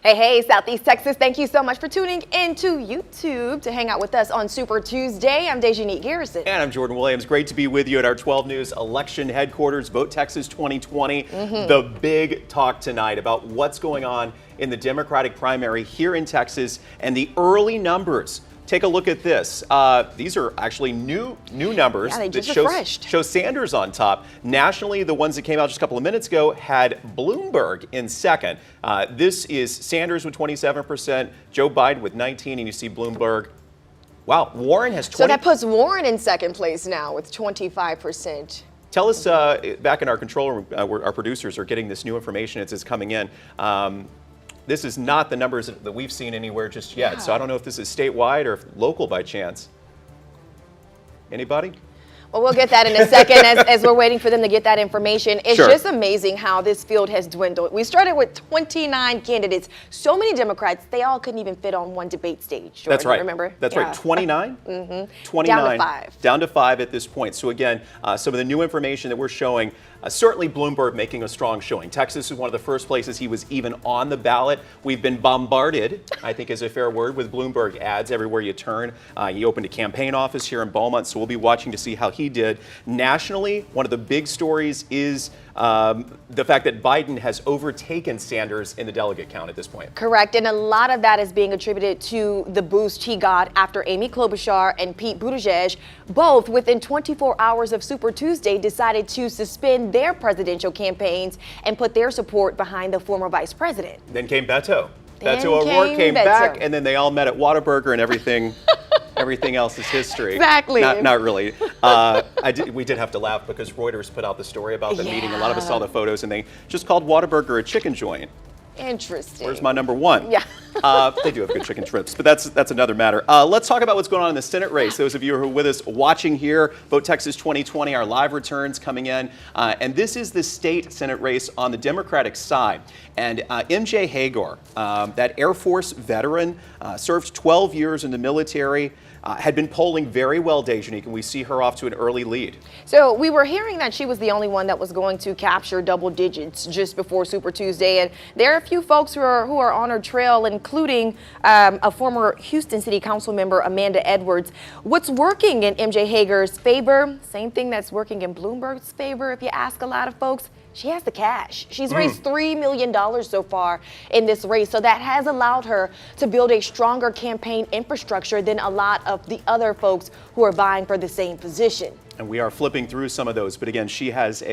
Hey, hey, Southeast Texas, thank you so much for tuning into YouTube to hang out with us on Super Tuesday. I'm Dejanique Garrison. And I'm Jordan Williams. Great to be with you at our 12 News election headquarters, Vote Texas 2020. The big talk tonight about what's going on in the Democratic primary here in Texas and the early numbers. Take a look at this. These are actually new numbers that show Sanders on top. Nationally, the ones that came out just a couple of minutes ago had Bloomberg in second. This is Sanders with 27%, Joe Biden with 19%, and you see Bloomberg. Wow, Warren has 20%. So that puts Warren in second place now with 25%. Tell us, back in our control room, where our producers are getting this new information as it's coming in. This is not the numbers that we've seen anywhere just yet. So I don't know if this is statewide or if local by chance. Anybody? Well, we'll get that in a second as we're waiting for them to get that information. It's Sure. just amazing how this field has dwindled. We started with 29 candidates. So many Democrats, they all couldn't even fit on one debate stage. Jordan, That's right. Remember? That's right. 29? 29. Down to 5. Down to 5 at this point. So again, some of the new information that we're showing, certainly Bloomberg making a strong showing. Texas is one of the first places he was even on the ballot. We've been bombarded, I think is a fair word, with Bloomberg ads everywhere you turn. He opened a campaign office here in Beaumont, so we'll be watching to see how he did. Nationally, one of the big stories is the fact that Biden has overtaken Sanders in the delegate count at this point. Correct, and a lot of that is being attributed to the boost he got after Amy Klobuchar and Pete Buttigieg, both within 24 hours of Super Tuesday, decided to suspend their presidential campaigns and put their support behind the former vice president. Then came Beto. Beto O'Rourke came back, and then they all met at Whataburger and everything. Everything else is history. Exactly. Not really. We did have to laugh because Reuters put out the story about the meeting. A lot of us saw the photos, and they just called Whataburger a chicken joint. Interesting. Where's my number one? Yeah. They do have good chicken strips, but that's another matter. Let's talk about what's going on in the Senate race. Those of you who are with us watching here, Vote Texas 2020, our live returns coming in. And this is the state Senate race on the Democratic side. And MJ Hagar, that Air Force veteran, served 12 years in the military, had been polling very well, Dejanique, and we see her off to an early lead. So we were hearing that she was the only one that was going to capture double digits just before Super Tuesday, and there are a few folks who are on her trail, including a former Houston City Council member, Amanda Edwards. What's working in MJ Hagar's favor? Same thing that's working in Bloomberg's favor, if you ask a lot of folks. She has the cash. She's raised $3 million so far in this race, so that has allowed her to build a stronger campaign infrastructure than a lot of the other folks who are vying for the same position. And we are flipping through some of those, but again, she has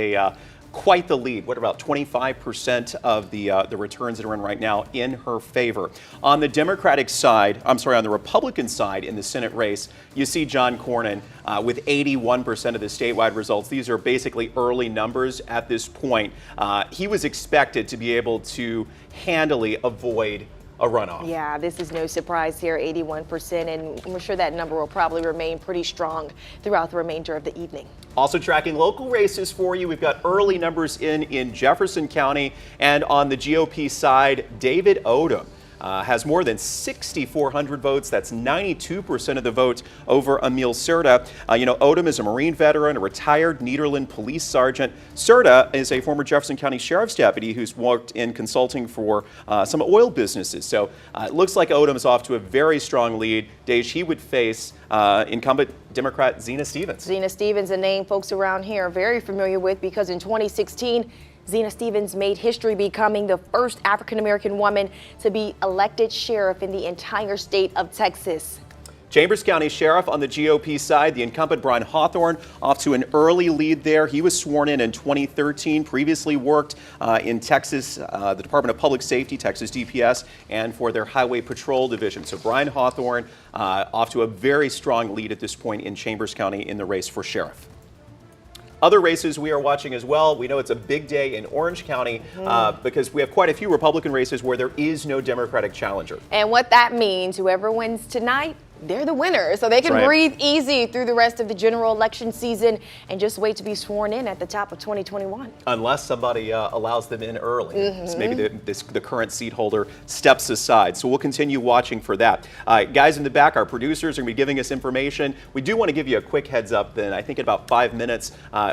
quite the lead. What, about 25% of the returns that are in right now in her favor. On the Democratic side, on the Republican side in the Senate race, you see John Cornyn with 81% of the statewide results. These are basically early numbers at this point. He was expected to be able to handily avoid a runoff. Yeah, this is no surprise here, 81%, and we're sure that number will probably remain pretty strong throughout the remainder of the evening. Also tracking local races for you, we've got early numbers in Jefferson County, and on the GOP side, David Odom has more than 6,400 votes. That's 92% of the votes over Emil Serta. Odom is a Marine veteran, a retired Nederland police sergeant. Serta is a former Jefferson County Sheriff's deputy who's worked in consulting for some oil businesses. So it looks like Odom is off to a very strong lead. Dej, he would face incumbent Democrat Zena Stevens. Zena Stevens, a name folks around here are very familiar with because in 2016, Zena Stevens made history becoming the first African-American woman to be elected sheriff in the entire state of Texas. Chambers County Sheriff on the GOP side, the incumbent Brian Hawthorne off to an early lead there. He was sworn in 2013, previously worked in Texas, the Department of Public Safety, Texas DPS, and for their Highway Patrol Division. So Brian Hawthorne off to a very strong lead at this point in Chambers County in the race for sheriff. Other races we are watching as well. We know it's a big day in Orange County because we have quite a few Republican races where there is no Democratic challenger. And what that means, whoever wins tonight they're the winners. So they can right. breathe easy through the rest of the general election season and just wait to be sworn in at the top of 2021. Unless somebody allows them in early. So maybe the current seat holder steps aside. So we'll continue watching for that. Guys in the back, our producers are going to be giving us information. We do want to give you a quick heads up then. I think in about 5 minutes,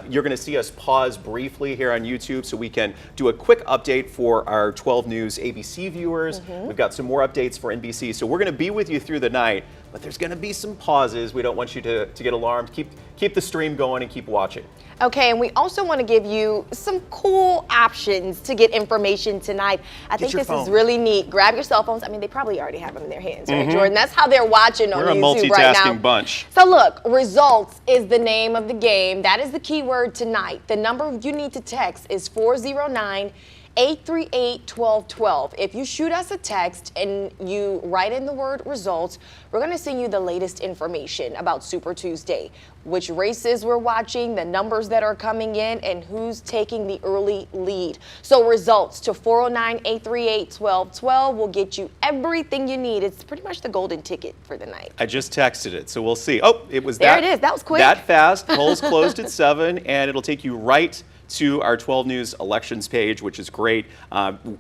you're going to see us pause briefly here on YouTube so we can do a quick update for our 12 News ABC viewers. We've got some more updates for NBC. So we're going to be with you through the night, but there's going to be some pauses. We don't want you to get alarmed. Keep the stream going and keep watching. Okay, and we also want to give you some cool options to get information tonight. I think this is really neat. Grab your cell phones. I mean, they probably already have them in their hands, right, Jordan? That's how they're watching on YouTube right now. We're a multitasking bunch. So look, results is the name of the game. That is the keyword tonight. The number you need to text is 409-838-1212. If you shoot us a text and you write in the word results, we're going to send you the latest information about Super Tuesday, which races we're watching, the numbers that are coming in, and who's taking the early lead. So results to 409-838-1212 will get you everything you need. It's pretty much the golden ticket for the night. I just texted it, so we'll see. Oh, it was there. It is. That was quick. That fast. Polls closed at 7, and it'll take you right to our 12 News elections page, which is great.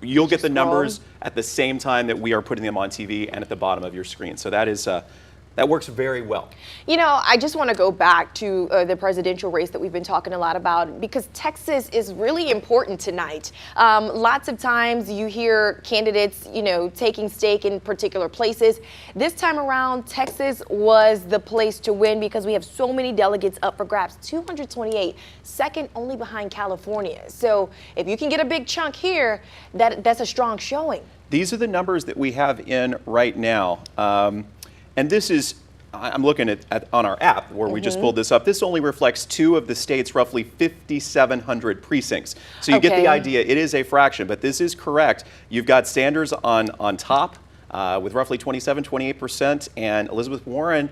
You'll get the numbers at the same time that we are putting them on TV and at the bottom of your screen. So that is that works very well. You know, I just want to go back to the presidential race that we've been talking a lot about, because Texas is really important tonight. Lots of times you hear candidates, you know, taking stake in particular places. This time around, Texas was the place to win because we have so many delegates up for grabs, 228, second only behind California. So if you can get a big chunk here, that's a strong showing. These are the numbers that we have in right now. And this is, I'm looking at on our app where we just pulled this up. This only reflects 2 of the state's roughly 5,700 precincts. So you get the idea. It is a fraction, but this is correct. You've got Sanders on top with roughly 28%, and Elizabeth Warren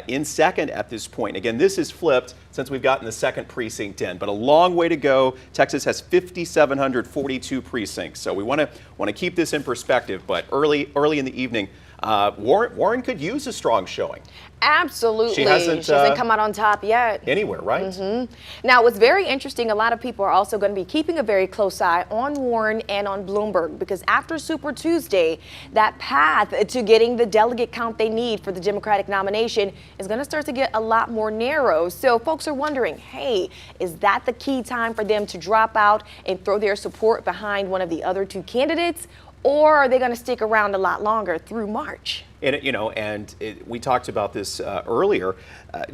in second at this point. Again, this is flipped since we've gotten the second precinct in, but a long way to go. Texas has 5,742 precincts. So we want to keep this in perspective, but early in the evening, Warren could use a strong showing. Absolutely. She hasn't come out on top yet. Anywhere, right? Now, what's very interesting, a lot of people are also going to be keeping a very close eye on Warren and on Bloomberg, because after Super Tuesday, that path to getting the delegate count they need for the Democratic nomination is going to start to get a lot more narrow. So folks are wondering, hey, is that the key time for them to drop out and throw their support behind one of the other 2 candidates? Or are they going to stick around a lot longer through March? And, you know, we talked about this earlier.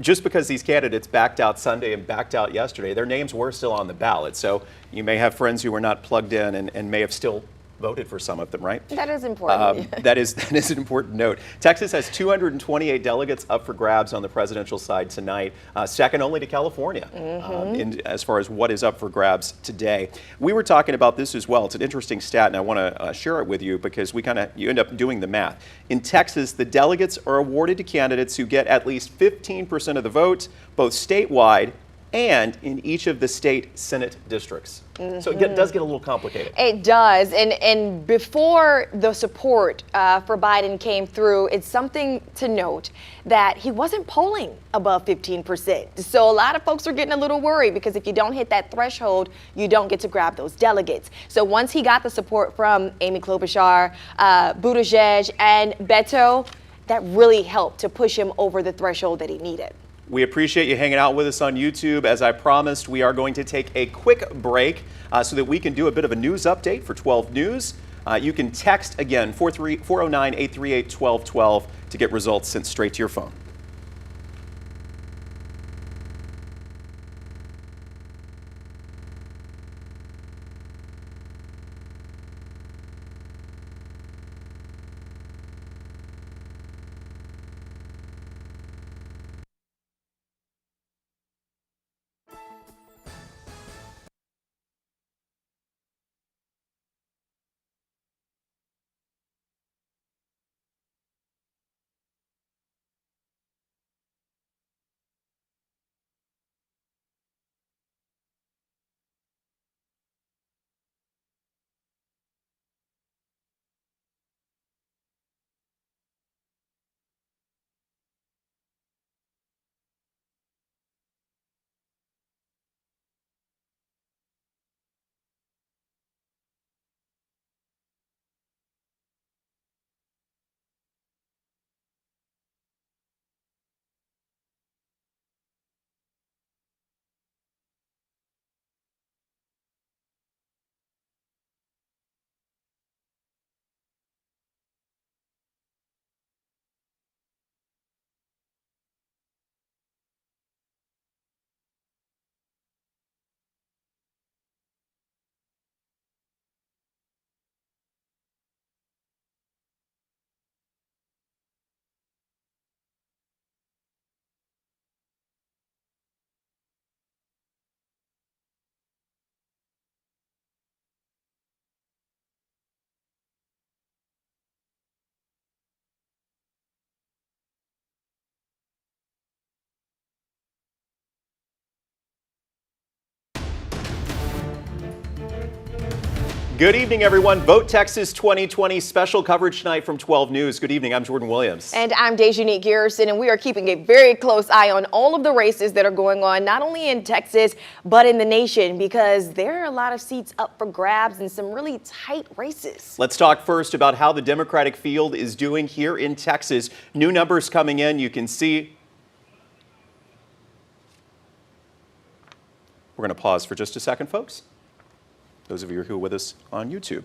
Just because these candidates backed out Sunday and backed out yesterday, their names were still on the ballot. So you may have friends who were not plugged in and may have still voted for some of them, right? That is important. That is an important note. Texas has 228 delegates up for grabs on the presidential side tonight, second only to California as far as what is up for grabs today. We were talking about this as well. It's an interesting stat, and I want to share it with you because you end up doing the math. In Texas, the delegates are awarded to candidates who get at least 15% of the vote, both statewide and in each of the state Senate districts. So it does get a little complicated. It does. And before the support for Biden came through, it's something to note that he wasn't polling above 15%. So a lot of folks are getting a little worried because if you don't hit that threshold, you don't get to grab those delegates. So once he got the support from Amy Klobuchar, Buttigieg, and Beto, that really helped to push him over the threshold that he needed. We appreciate you hanging out with us on YouTube. As I promised, we are going to take a quick break so that we can do a bit of a news update for 12 News. You can text, again, 409-838-1212 to get results sent straight to your phone. Good evening, everyone. Vote Texas 2020 special coverage tonight from 12 News. Good evening. I'm Jordan Williams. And I'm Dejanique Garrison, and we are keeping a very close eye on all of the races that are going on, not only in Texas, but in the nation, because there are a lot of seats up for grabs and some really tight races. Let's talk first about how the Democratic field is doing here in Texas. New numbers coming in. You can see. We're going to pause for just a second, folks. Those of you who are with us on YouTube.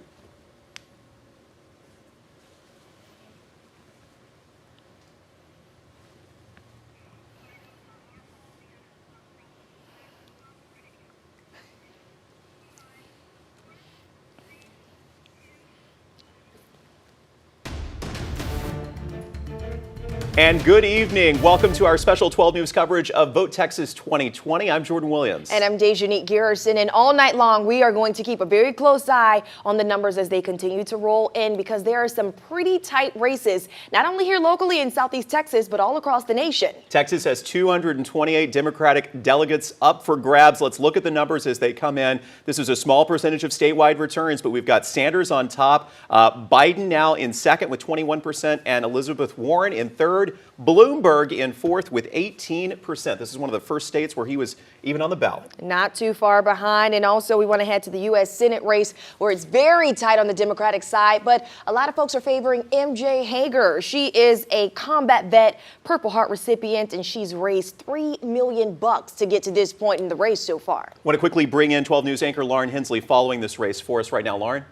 And good evening. Welcome to our special 12 News coverage of Vote Texas 2020. I'm Jordan Williams. And I'm Dejanique Garrison. And all night long, we are going to keep a very close eye on the numbers as they continue to roll in, because there are some pretty tight races, not only here locally in Southeast Texas, but all across the nation. Texas has 228 Democratic delegates up for grabs. Let's look at the numbers as they come in. This is a small percentage of statewide returns, but we've got Sanders on top, Biden now in second with 21%, and Elizabeth Warren in third. Bloomberg in fourth with 18%. This is one of the first states where he was even on the ballot. Not too far behind. And also we want to head to the U.S. Senate race, where it's very tight on the Democratic side, but a lot of folks are favoring MJ Hager. She is a combat vet, Purple Heart recipient, and she's raised $3 million to get to this point in the race so far. Want to quickly bring in 12 News anchor Lauren Hensley following this race for us right now. Lauren?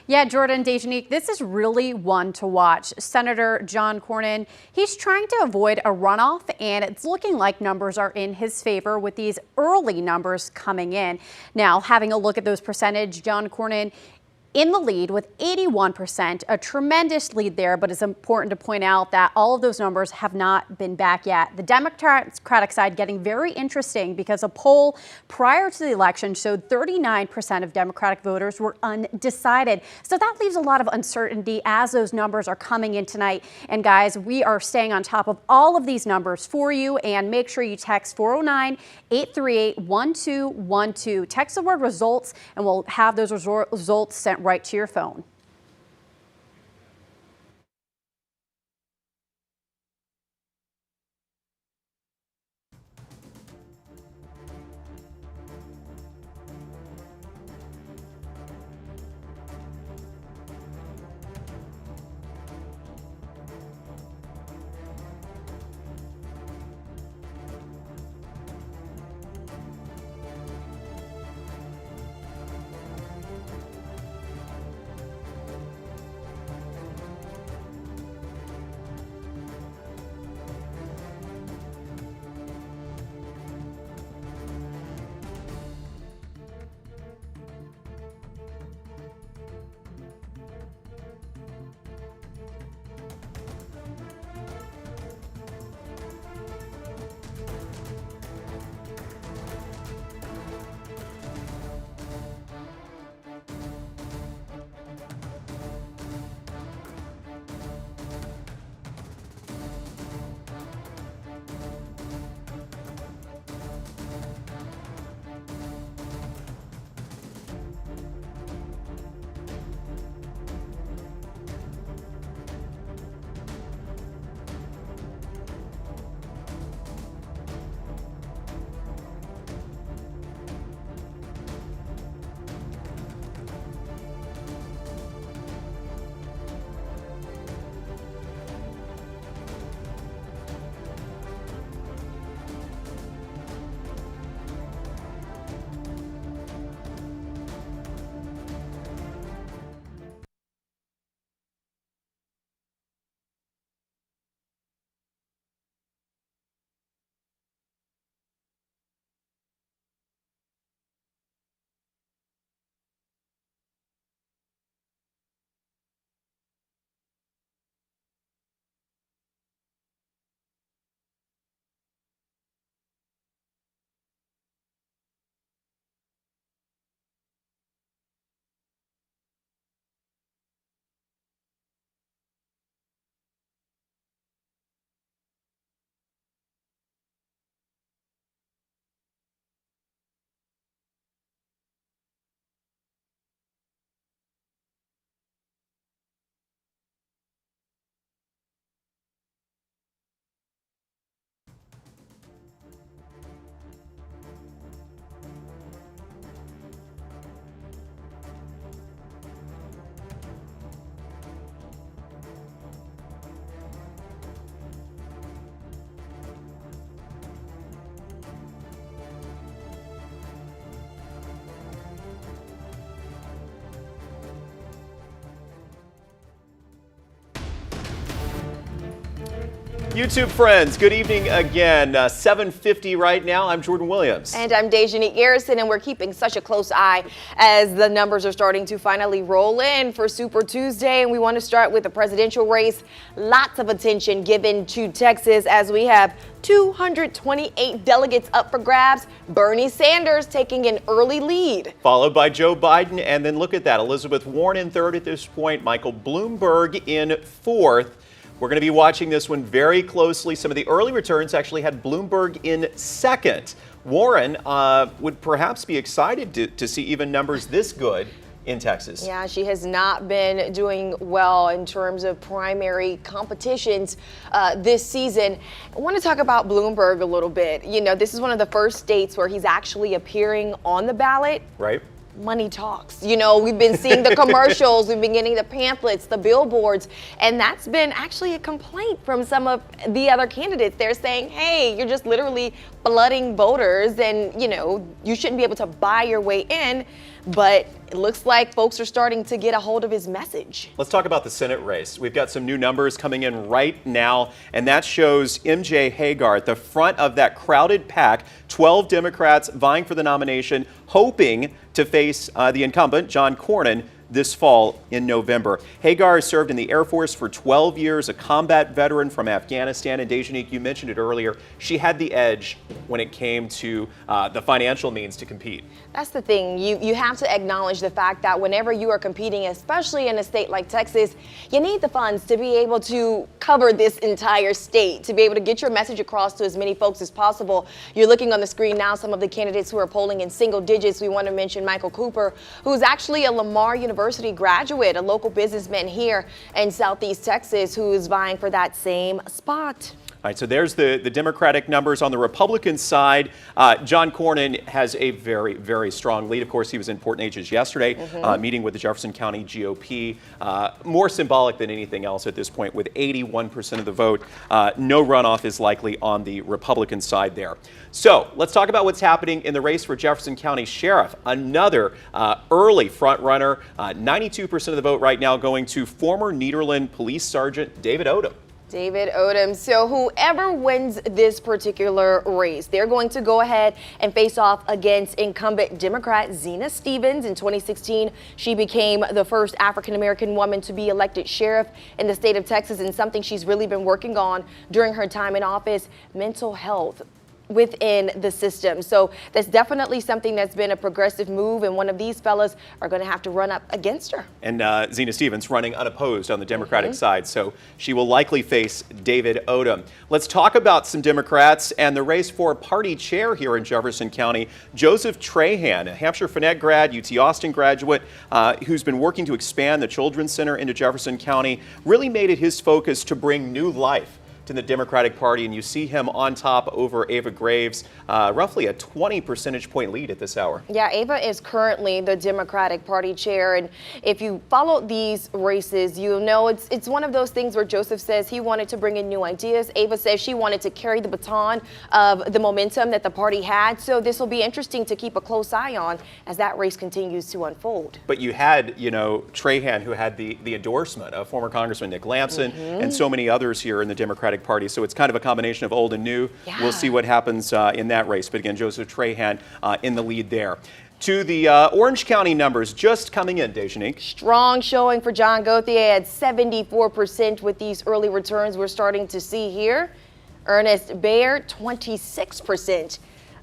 Yeah, Jordan, Dejanique, this is really one to watch. Senator John Cornyn, he's trying to avoid a runoff, and it's looking like numbers are in his favor with these early numbers coming in. Now, having a look at those percentage, John Cornyn in the lead with 81%, a tremendous lead there, but it's important to point out that all of those numbers have not been back yet. The Democratic side getting very interesting, because a poll prior to the election showed 39% of Democratic voters were undecided. So that leaves a lot of uncertainty as those numbers are coming in tonight. And guys, we are staying on top of all of these numbers for you, and make sure you text 409-838-1212. Text the word results, and we'll have those results sent right to your phone. YouTube friends, good evening again. 7:50 right now. I'm Jordan Williams. And I'm Dejanique Garrison, and we're keeping such a close eye as the numbers are starting to finally roll in for Super Tuesday. And we want to start with the presidential race. Lots of attention given to Texas as we have 228 delegates up for grabs. Bernie Sanders taking an early lead. Followed by Joe Biden, and then look at that. Elizabeth Warren in third at this point. Michael Bloomberg in fourth. We're going to be watching this one very closely. Some of the early returns actually had Bloomberg in second. Warren would perhaps be excited to see even numbers this good in Texas. Yeah, she has not been doing well in terms of primary competitions this season. I want to talk about Bloomberg a little bit. You know, this is one of the first states where he's actually appearing on the ballot. Right. Money talks. You know, we've been seeing the commercials, we've been getting the pamphlets, the billboards, and that's been actually a complaint from some of the other candidates. They're saying, hey, you're just literally flooding voters and, you know, you shouldn't be able to buy your way in. But it looks like folks are starting to get a hold of his message. Let's talk about the Senate race. We've got some new numbers coming in right now, and that shows MJ Hagar at the front of that crowded pack, 12 Democrats vying for the nomination, hoping to face the incumbent, John Cornyn, this fall in November. Hagar has served in the Air Force for 12 years, a combat veteran from Afghanistan. And Dejanique, you mentioned it earlier, she had the edge when it came to the financial means to compete. That's the thing. You have to acknowledge the fact that whenever you are competing, especially in a state like Texas, you need the funds to be able to cover this entire state, to be able to get your message across to as many folks as possible. You're looking on the screen now some of the candidates who are polling in single digits. We want to mention Michael Cooper, who's actually a Lamar University graduate, a local businessman here in Southeast Texas who is vying for that same spot. All right, so there's the Democratic numbers. On the Republican side, John Cornyn has a very, very strong lead. Of course, he was in Port Neches yesterday, meeting with the Jefferson County GOP. More symbolic than anything else at this point, with 81% of the vote. No runoff is likely on the Republican side there. So let's talk about what's happening in the race for Jefferson County Sheriff. Another early front runner, 92% of the vote right now going to former Nederland Police Sergeant David Odom. David Odom. So whoever wins this particular race, they're going to go ahead and face off against incumbent Democrat Zena Stevens. In 2016, she became the first African-American woman to be elected sheriff in the state of Texas, and something she's really been working on during her time in office, mental health within the system. So that's definitely something that's been a progressive move, and one of these fellas are going to have to run up against her. And Zena Stevens running unopposed on the Democratic side, so she will likely face David Odom. Let's talk about some Democrats and the race for party chair here in Jefferson County. Joseph Trahan, a Hampshire Finette grad, UT Austin graduate, who's been working to expand the Children's Center into Jefferson County, really made it his focus to bring new life in the Democratic Party, and you see him on top over Ava Graves, roughly a 20 percentage point lead at this hour. Yeah, Ava is currently the Democratic Party chair, and if you follow these races, you'll know it's one of those things where Joseph says he wanted to bring in new ideas. Ava says she wanted to carry the baton of the momentum that the party had, so this will be interesting to keep a close eye on as that race continues to unfold. But you had, you know, Trahan, who had the endorsement of former Congressman Nick Lamson and so many others here in the Democratic Party. So it's kind of a combination of old and new. Yeah. We'll see what happens in that race. But again, Joseph Trahan in the lead there. To the Orange County numbers just coming in, Dejanique. Strong showing for John Gauthier at 74% with these early returns we're starting to see here. Ernest Bayer, 26%.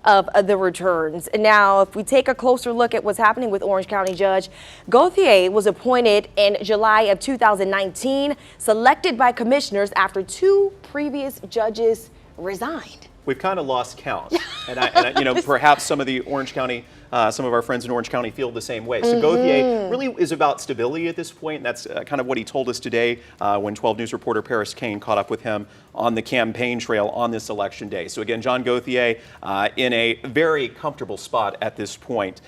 Of the returns. Now, if we take a closer look at what's happening with Orange County Judge, Gauthier was appointed in July of 2019, selected by commissioners after 2 previous judges resigned. We've kind of lost count, and I you know, perhaps some of the Orange County, some of our friends in Orange County feel the same way. So Gauthier really is about stability at this point, and that's kind of what he told us today when 12 News reporter Paris Kane caught up with him on the campaign trail on this election day. So again, John Gauthier in a very comfortable spot at this point.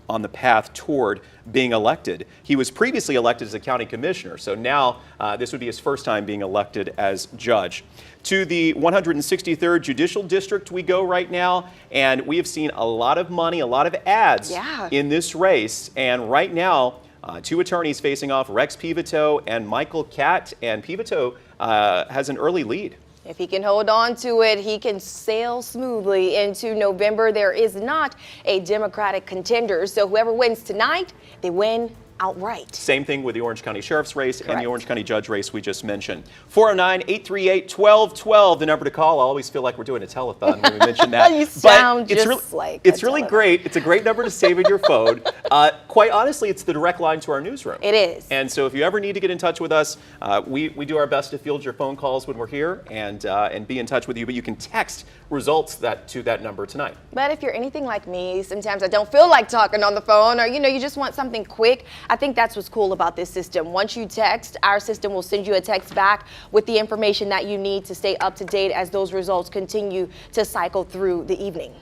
On the path toward being elected. He was previously elected as a county commissioner, so now this would be his first time being elected as judge. To the 163rd Judicial District we go right now, and we have seen a lot of money, a lot of ads in this race, and right now 2 attorneys facing off, Rex Pivito and Michael Catt, and Pivito has an early lead. If he can hold on to it, he can sail smoothly into November. There is not a Democratic contender, so whoever wins tonight, they win outright. Same thing with the Orange County Sheriff's race and the Correct. Orange County Judge race we just mentioned. 409-838-1212, the number to call. I always feel like we're doing a telethon when we mention that. You sound it's just like It's a really telethon. great. It's a great number to save in your phone. Quite honestly, it's the direct line to our newsroom. It is. And so if you ever need to get in touch with us, we do our best to field your phone calls when we're here and be in touch with you. But you can text results to that number tonight. But if you're anything like me, sometimes I don't feel like talking on the phone, or you just want something quick. I think that's what's cool about this system. Once you text, our system will send you a text back with the information that you need to stay up to date as those results continue to cycle through the evening.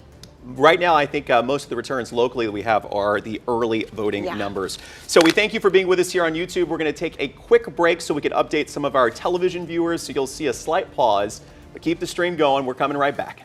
Right now, I think most of the returns locally that we have are the early voting Yeah. numbers. So we thank you for being with us here on YouTube. We're going to take a quick break so we can update some of our television viewers. So you'll see a slight pause, but keep the stream going. We're coming right back.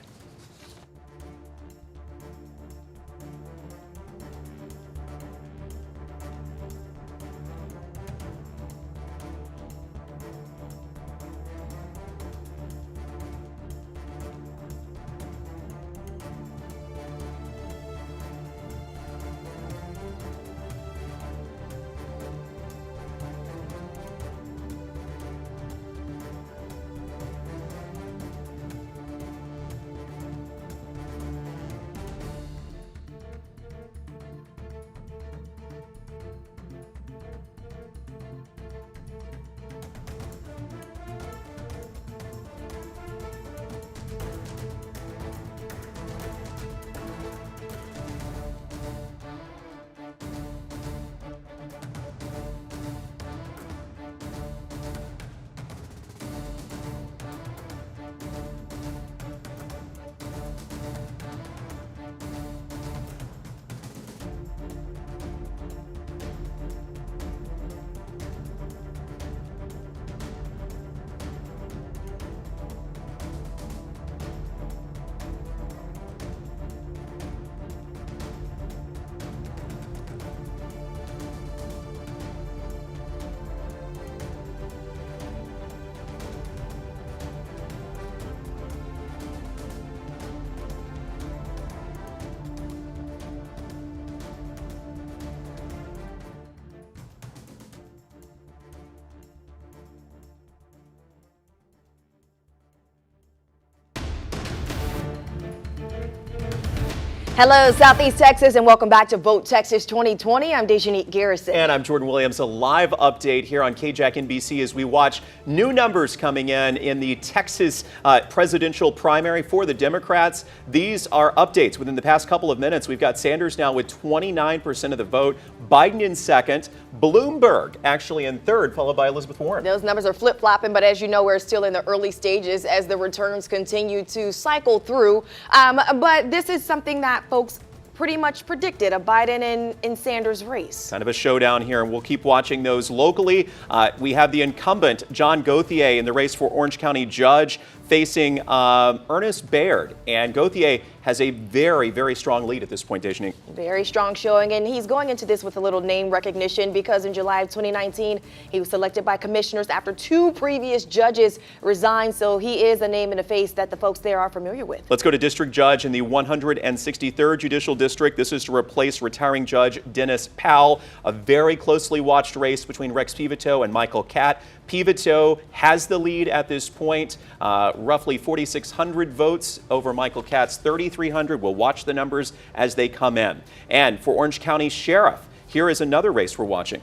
Hello, Southeast Texas, and welcome back to Vote Texas 2020. I'm Dejanique Garrison. And I'm Jordan Williams. A live update here on KJAC NBC as we watch new numbers coming in the Texas presidential primary for the Democrats. These are updates within the past couple of minutes. We've got Sanders now with 29% of the vote, Biden in second, Bloomberg actually in third, followed by Elizabeth Warren. Those numbers are flip-flopping, but as you know, we're still in the early stages as the returns continue to cycle through. But this is something that folks pretty much predicted, a Biden and Sanders race. Kind of a showdown here, and we'll keep watching those locally. We have the incumbent, John Gauthier, in the race for Orange County Judge, facing Ernest Baird. And Gauthier has a very, very strong lead at this point, Dejanique. Very strong showing, and he's going into this with a little name recognition because in July of 2019, he was selected by commissioners after two previous judges resigned, so he is a name and a face that the folks there are familiar with. Let's go to District Judge in the 163rd Judicial District. This is to replace retiring Judge Dennis Powell. A very closely watched race between Rex Pivito and Michael Catt. Pivito has the lead at this point, roughly 4,600 votes over Michael Catt's 3,300. We'll watch the numbers as they come in. And for Orange County Sheriff, here is another race we're watching.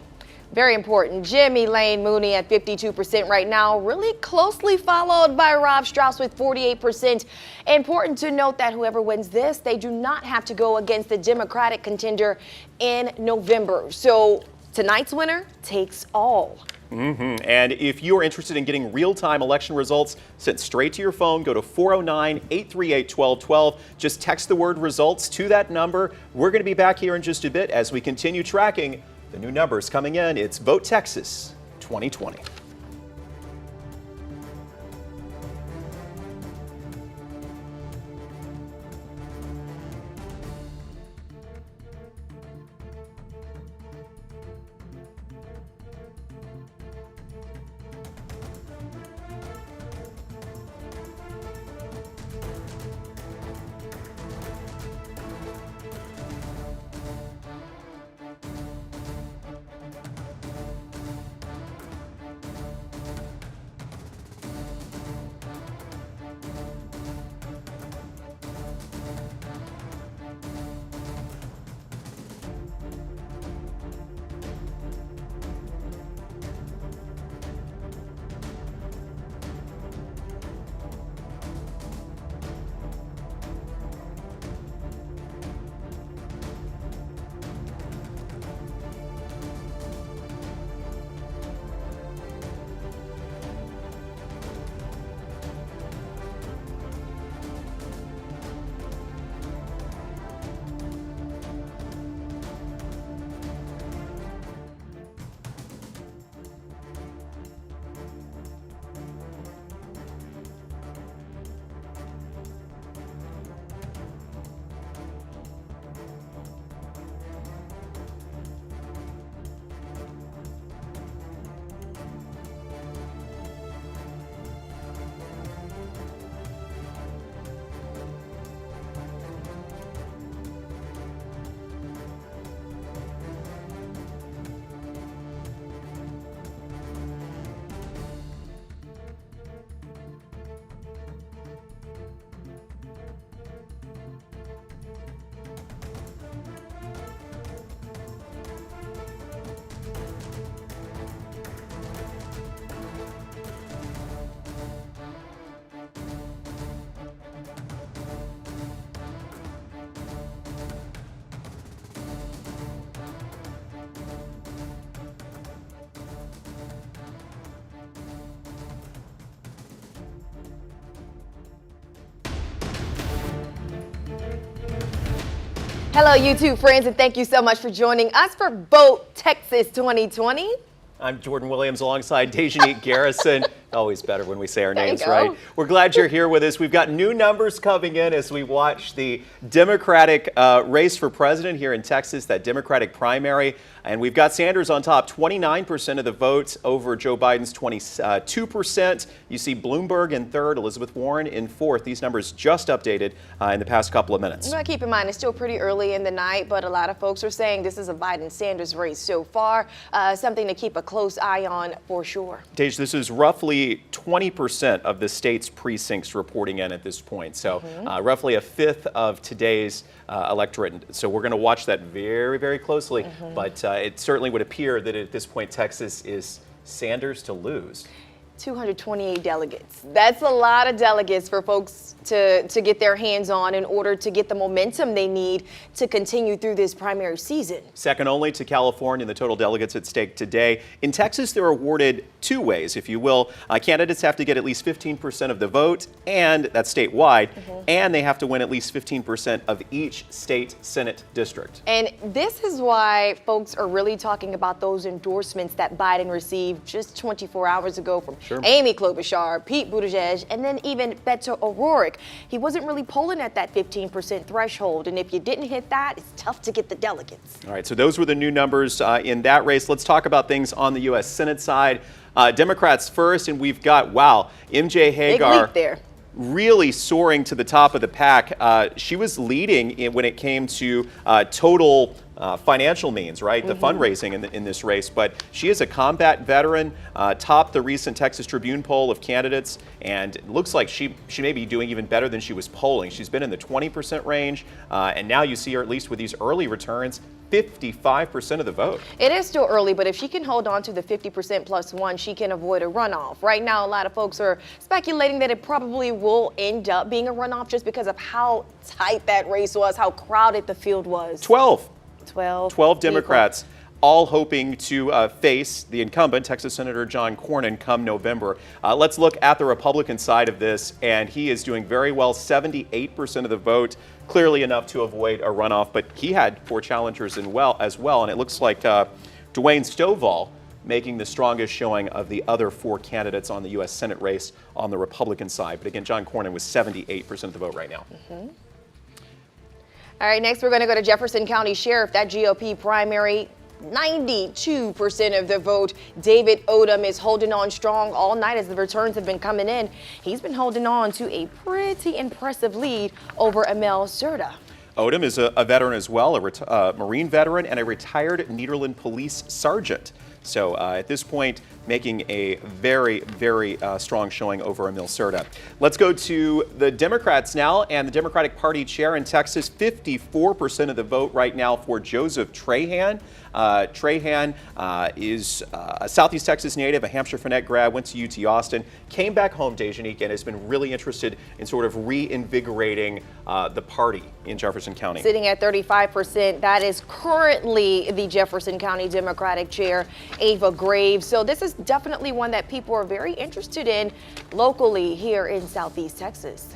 Very important. Jimmy Lane Mooney at 52% right now, really closely followed by Rob Strauss with 48%. Important to note that whoever wins this, they do not have to go against the Democratic contender in November. So tonight's winner takes all. And if you are interested in getting real-time election results sent straight to your phone, go to 409-838-1212. Just text the word results to that number. We're going to be back here in just a bit as we continue tracking the new numbers coming in. It's Vote Texas 2020. Hello, YouTube friends, and thank you so much for joining us for Vote Texas 2020. I'm Jordan Williams alongside Dejanique Garrison. Always better when we say our names go. right. We're glad you're here with us. We've got new numbers coming in as we watch the Democratic race for president here in Texas, that Democratic primary. And we've got Sanders on top, 29% of the votes over Joe Biden's 22%. You see Bloomberg in third, Elizabeth Warren in fourth. These numbers just updated in the past couple of minutes. Well, keep in mind, it's still pretty early in the night, but a lot of folks are saying this is a Biden-Sanders race so far. Something to keep a close eye on for sure. Tej, this is roughly 20% of the state's precincts reporting in at this point. So roughly a fifth of today's electorate. So we're going to watch that very, very closely. But it certainly would appear that at this point, Texas is Sanders to lose. 228 delegates. That's a lot of delegates for folks to get their hands on in order to get the momentum they need to continue through this primary season. Second only to California in the total delegates at stake today. In Texas, they're awarded two ways, if you will. Candidates have to get at least 15% of the vote, and that's statewide, and they have to win at least 15% of each state Senate district. And this is why folks are really talking about those endorsements that Biden received just 24 hours ago from Amy Klobuchar, Pete Buttigieg, and then even Beto O'Rourke. He wasn't really polling at that 15% threshold, and if you didn't hit that, it's tough to get the delegates. All right, so those were the new numbers in that race. Let's talk about things on the U.S. Senate side. Democrats first, and we've got, MJ Hagar. Big leap there. Really soaring to the top of the pack. She was leading when it came to total financial means, right? The fundraising in this race. But she is a combat veteran, topped the recent Texas Tribune poll of candidates, and it looks like she may be doing even better than she was polling. She's been in the 20% range, and now you see her, at least with these early returns, 55% of the vote. It is still early, but if she can hold on to the 50% plus one, she can avoid a runoff. Right now, a lot of folks are speculating that it probably will end up being a runoff just because of how tight that race was, how crowded the field was. 12 Democrats, all hoping to face the incumbent, Texas Senator John Cornyn, come November. Let's look at the Republican side of this, and he is doing very well, 78% of the vote, clearly enough to avoid a runoff, but he had four challengers as well, and it looks like Dwayne Stovall making the strongest showing of the other four candidates on the U.S. Senate race on the Republican side. But again, John Cornyn was 78% of the vote right now. All right, next we're going to go to Jefferson County Sheriff, that GOP primary. 92% of the vote. David Odom is holding on strong all night as the returns have been coming in. He's been holding on to a pretty impressive lead over Amel Serta. Odom is a veteran as well, a Marine veteran and a retired Nederland police sergeant. So at this point, making a very, very strong showing over Amel Serta. Let's go to the Democrats now, and the Democratic Party chair in Texas, 54% of the vote right now for Joseph Trahan. Trahan is a Southeast Texas native, a Hampshire Finette grad, went to UT Austin, came back home, Dejanique, and has been really interested in sort of reinvigorating the party in Jefferson County. Sitting at 35%, that is currently the Jefferson County Democratic chair, Ava Graves. So this is definitely one that people are very interested in locally here in Southeast Texas.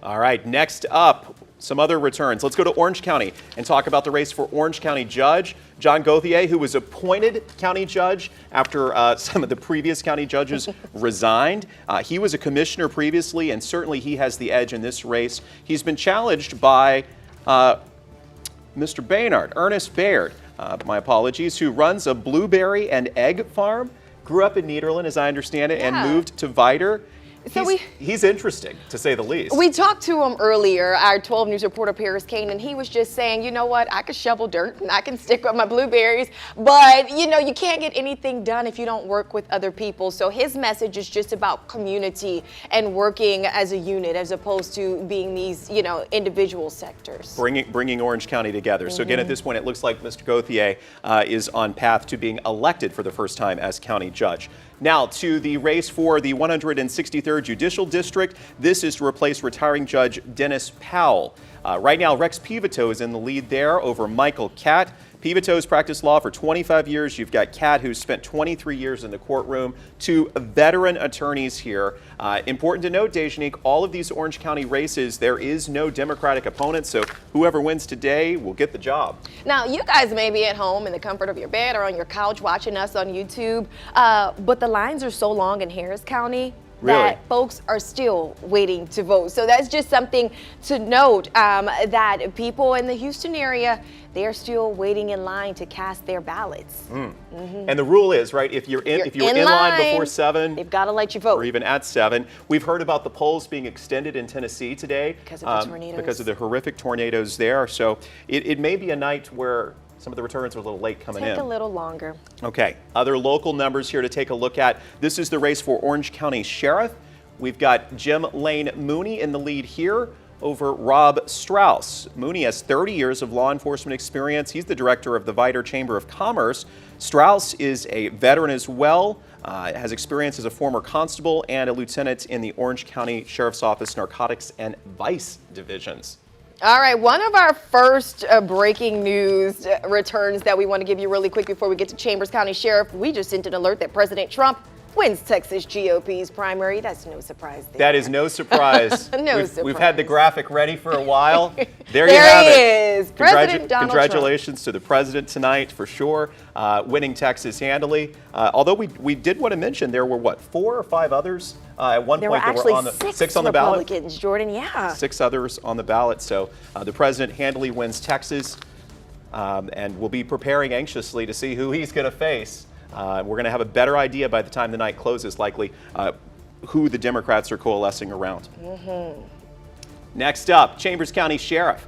All right, next up, some other returns. Let's go to Orange County and talk about the race for Orange County Judge. John Gauthier, who was appointed county judge after some of the previous county judges resigned. He was a commissioner previously, and certainly he has the edge in this race. He's been challenged by Mr. Baynard, Ernest Baird, my apologies, who runs a blueberry and egg farm. Grew up in Nederland, as I understand it, and moved to Vidor. So he's interesting, to say the least. We talked to him earlier, our 12 News reporter Paris Kane, and he was just saying, you know what, I could shovel dirt and I can stick with my blueberries, but you know, you can't get anything done if you don't work with other people. So his message is just about community and working as a unit as opposed to being these, you know, individual sectors. Bringing Orange County together. So again, at this point, it looks like Mr. Gauthier is on path to being elected for the first time as county judge. Now to the race for the 163rd Judicial District. This is to replace retiring Judge Dennis Powell. Right now, Rex Pivoto is in the lead there over Michael Catt. Pivato's practiced law for 25 years. You've got Kat, who's spent 23 years in the courtroom. 2 veteran attorneys here. Important to note, Dejanique, all of these Orange County races, there is no Democratic opponent, so whoever wins today will get the job. Now, you guys may be at home in the comfort of your bed or on your couch watching us on YouTube, but the lines are so long in Harris County that folks are still waiting to vote. So that's just something to note, that people in the Houston area, they are still waiting in line to cast their ballots. And the rule is, right, if you're in line before 7, they've got to let you vote. Or even at 7. We've heard about the polls being extended in Tennessee today because of the tornadoes. Because of the horrific tornadoes there. So it may be a night where some of the returns are a little late coming in. Take a little longer. Okay, other local numbers here to take a look at. This is the race for Orange County Sheriff. We've got Jim Lane Mooney in the lead here over Rob Strauss. Mooney has 30 years of law enforcement experience. He's the director of the Vidor Chamber of Commerce. Strauss is a veteran as well, has experience as a former constable and a lieutenant in the Orange County Sheriff's Office Narcotics and Vice Divisions. All right, one of our first breaking news returns that we want to give you really quick before we get to Chambers County Sheriff. We just sent an alert that President Trump wins Texas GOP's primary. That's no surprise there. That is no surprise. Surprise. We've had the graphic ready for a while. There he you have it. is. President Donald Congratulations to the president tonight, for sure, winning Texas handily. Although we did want to mention there were, what, 4 or 5 others at one there point were that actually were on the 6 on the ballot. Republicans, Jordan, yeah. 6 others on the ballot. So the president handily wins Texas, and we'll be preparing anxiously to see who he's going to face. We're going to have a better idea by the time the night closes, likely, who the Democrats are coalescing around. Next up, Chambers County Sheriff.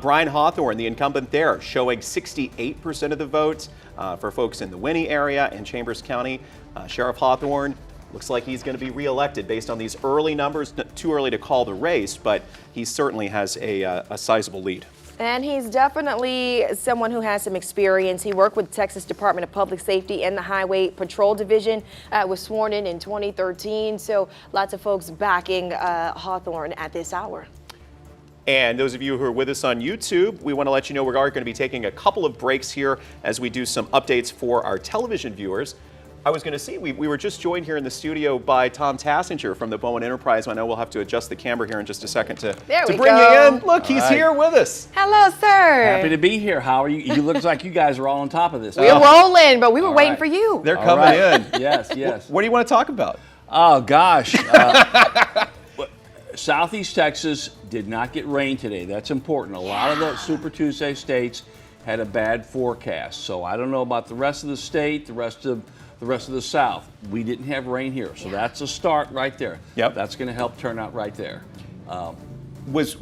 Brian Hawthorne, the incumbent there, showing 68% of the votes for folks in the Winnie area and Chambers County. Sheriff Hawthorne looks like he's going to be reelected based on these early numbers. Too early to call the race, but he certainly has a sizable lead. And he's definitely someone who has some experience. He worked with Texas Department of Public Safety and the Highway Patrol Division, was sworn in 2013. So lots of folks backing Hawthorne at this hour. And those of you who are with us on YouTube, we want to let you know we are going to be taking a couple of breaks here as we do some updates for our television viewers. I was going to see, we were just joined here in the studio by Tom Tassinger from the Bowen Enterprise. I know we'll have to adjust the camera here in just a second to bring you in. Look, he's here with us. Hello, sir. Happy to be here. How are you? You look like you guys are all on top of this. We're rolling, but we were waiting for you. They're coming in. Yes. What do you want to talk about? Oh, gosh. Southeast Texas did not get rain today. That's important. A lot of the Super Tuesday states had a bad forecast. So I don't know about the rest of the state, the rest of the South. We didn't have rain here, so that's a start right there. Yep. That's going to help turn out right there. Let's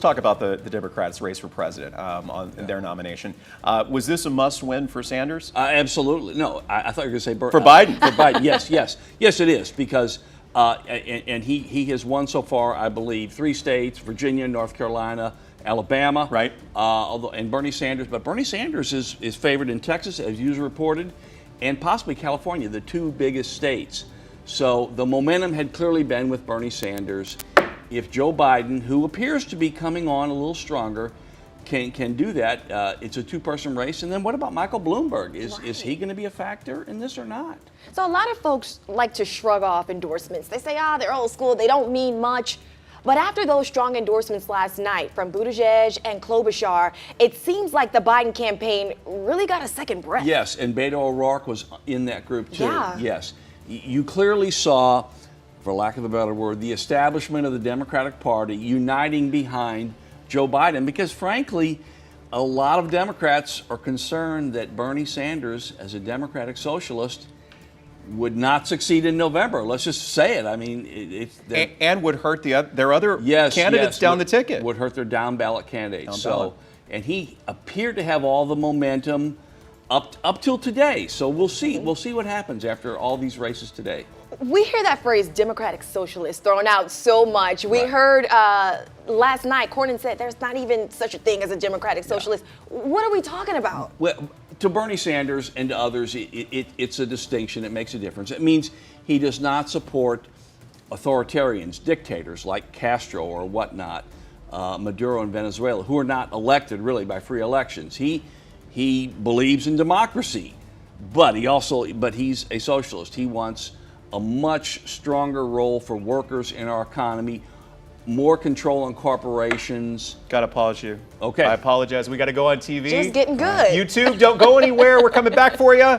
talk about the Democrats' race for president on their nomination. Was this a must-win for Sanders? Absolutely. No, I thought you were going to say for Biden. For Biden, yes, it is, because and he has won so far, I believe, 3 states: Virginia, North Carolina, Alabama. Right. And Bernie Sanders, but Bernie Sanders is favored in Texas, as you reported, and possibly California, the 2 biggest states. So the momentum had clearly been with Bernie Sanders. If Joe Biden, who appears to be coming on a little stronger, can do that, it's a 2-person race. And then what about Michael Bloomberg? Is he going to be a factor in this or not? So a lot of folks like to shrug off endorsements. They say, they're old school, they don't mean much. But after those strong endorsements last night from Buttigieg and Klobuchar, it seems like the Biden campaign really got a second breath. Yes, and Beto O'Rourke was in that group too. Yeah. Yes. You clearly saw, for lack of a better word, the establishment of the Democratic Party uniting behind Joe Biden, because frankly, a lot of Democrats are concerned that Bernie Sanders, as a Democratic socialist, would not succeed in November. Let's just say it. I mean, and would hurt their other candidates down the ticket. Would hurt their down ballot candidates. And he appeared to have all the momentum up till today. So we'll see. We'll see what happens after all these races today. We hear that phrase Democratic Socialist thrown out so much. We heard last night, Cornyn said there's not even such a thing as a Democratic Socialist. What are we talking about? Well, to Bernie Sanders and to others, it's a distinction. It makes a difference. It means he does not support authoritarians, dictators like Castro or whatnot. Maduro in Venezuela, who are not elected really by free elections. He believes in democracy, but he's a socialist. He wants a much stronger role for workers in our economy, more control on corporations. Gotta pause you. Okay. I apologize. We got to go on TV. Just getting good. YouTube, don't go anywhere. We're coming back for you.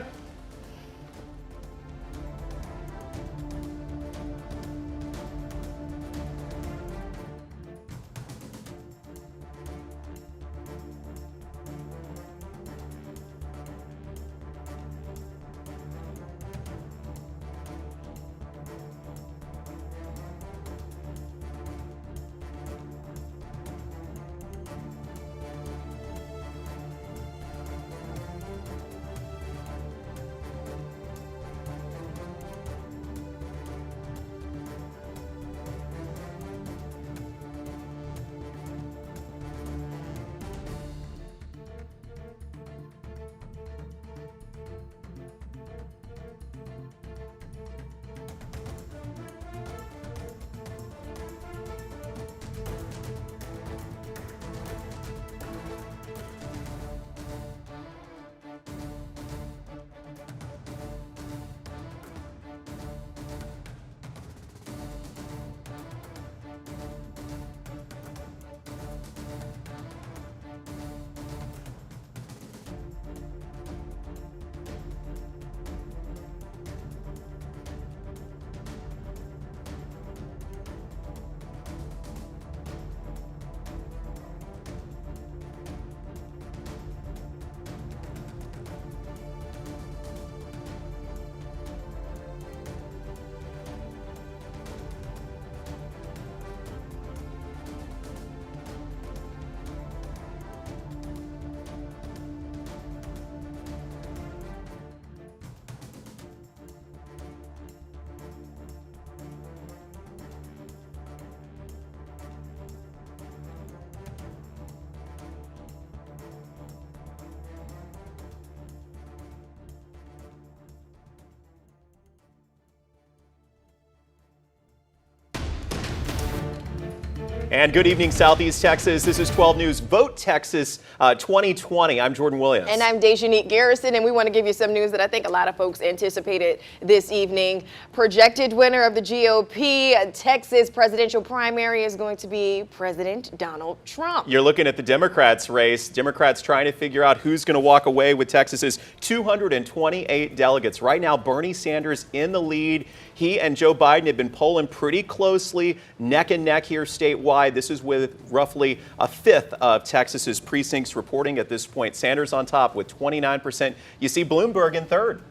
And good evening, Southeast Texas. This is 12 News Vote Texas 2020. I'm Jordan Williams. And I'm Dejanique Garrison, and we want to give you some news that I think a lot of folks anticipated this evening. Projected winner of the GOP Texas presidential primary is going to be President Donald Trump. You're looking at the Democrats' race. Democrats trying to figure out who's going to walk away with Texas's 228 delegates. Right now, Bernie Sanders in the lead. He and Joe Biden have been polling pretty closely, neck and neck here statewide. This is with roughly a fifth of Texas's precincts reporting at this point. Sanders on top with 29%. You see Bloomberg in third.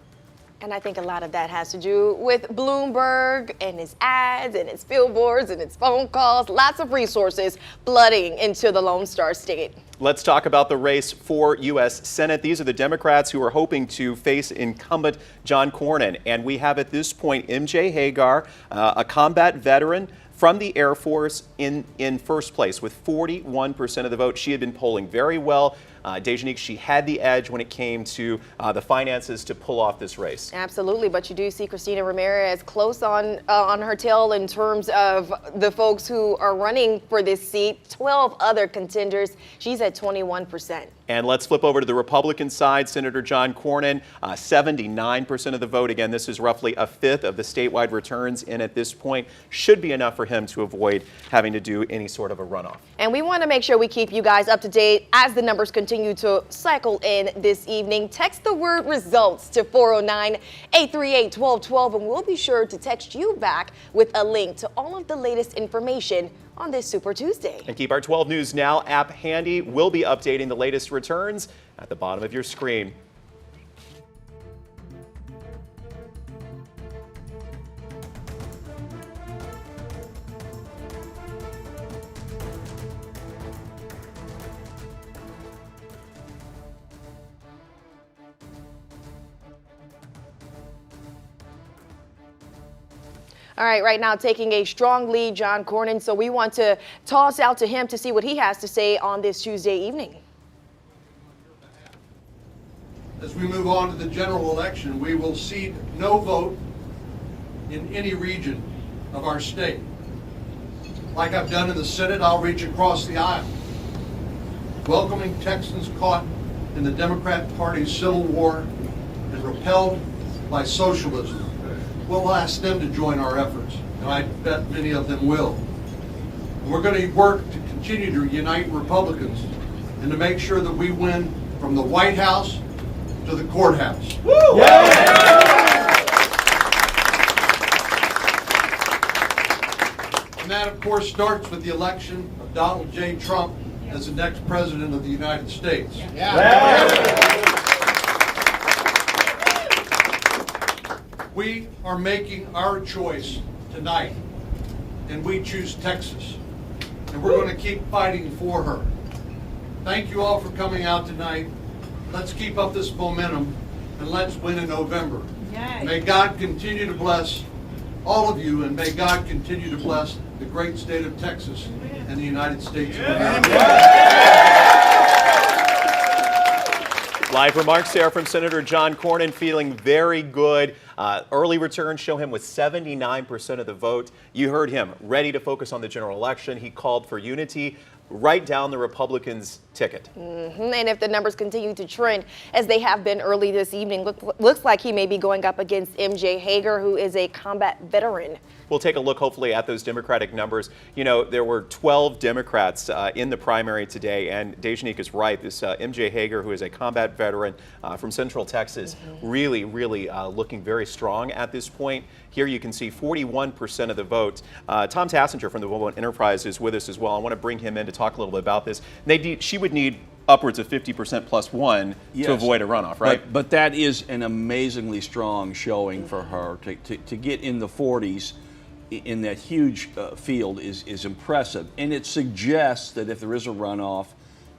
And I think a lot of that has to do with Bloomberg and his ads and his billboards and his phone calls. Lots of resources flooding into the Lone Star State. Let's talk about the race for U.S. Senate. These are the Democrats who are hoping to face incumbent John Cornyn. And we have at this point MJ Hagar, a combat veteran from the Air Force, in first place with 41% of the vote. She had been polling very well. Dejanique, she had the edge when it came to the finances to pull off this race. Absolutely, but you do see Christina Ramirez close on her tail in terms of the folks who are running for this seat. 12 other contenders. She's at 21%. And let's flip over to the Republican side. Senator John Cornyn, 79% of the vote. Again, this is roughly a fifth of the statewide returns in at this point. Should be enough for him to avoid having to do any sort of a runoff. And we want to make sure we keep you guys up to date as the numbers continue to cycle in this evening. Text the word results to 409-838-1212, and we'll be sure to text you back with a link to all of the latest information on this Super Tuesday. And keep our 12 News Now app handy. We'll be updating the latest returns at the bottom of your screen. All right now taking a strong lead, John Cornyn. So we want to toss out to him to see what he has to say on this Tuesday evening. As we move on to the general election, we will cede no vote in any region of our state. like I've done in the Senate, I'll reach across the aisle. Welcoming Texans caught in the Democrat Party's civil war and repelled by socialism. We'll ask them to join our efforts, and I bet many of them will. We're going to work to continue to unite Republicans and to make sure that we win from the White House to the courthouse. Woo! And that, of course, starts with the election of Donald J. Trump as the next president of the United States. We are making our choice tonight, and we choose Texas. And we're going to keep fighting for her. Thank you all for coming out tonight. Let's keep up this momentum, and let's win in November. May God continue to bless all of you, and may God continue to bless the great state of Texas and the United States of America. Live remarks there from Senator John Cornyn, feeling very good. Early returns show him with 79% of the vote. You heard him, ready to focus on the general election. He called for unity right down the Republicans' ticket. And if the numbers continue to trend as they have been early this evening, looks like he may be going up against MJ Hager, who is a combat veteran. We'll take a look, hopefully, at those Democratic numbers. You know, there were 12 Democrats in the primary today, and Dejanique is right. This MJ Hager, who is a combat veteran from Central Texas, really looking very strong at this point. Here you can see 41% of the vote. Tom Tassinger from the Woodland Enterprise is with us as well. I want to bring him in to talk a little bit about this. She would need upwards of 50% plus one to avoid a runoff, right? But that is an amazingly strong showing for her. To get in the 40s in that huge field is impressive. And it suggests that if there is a runoff,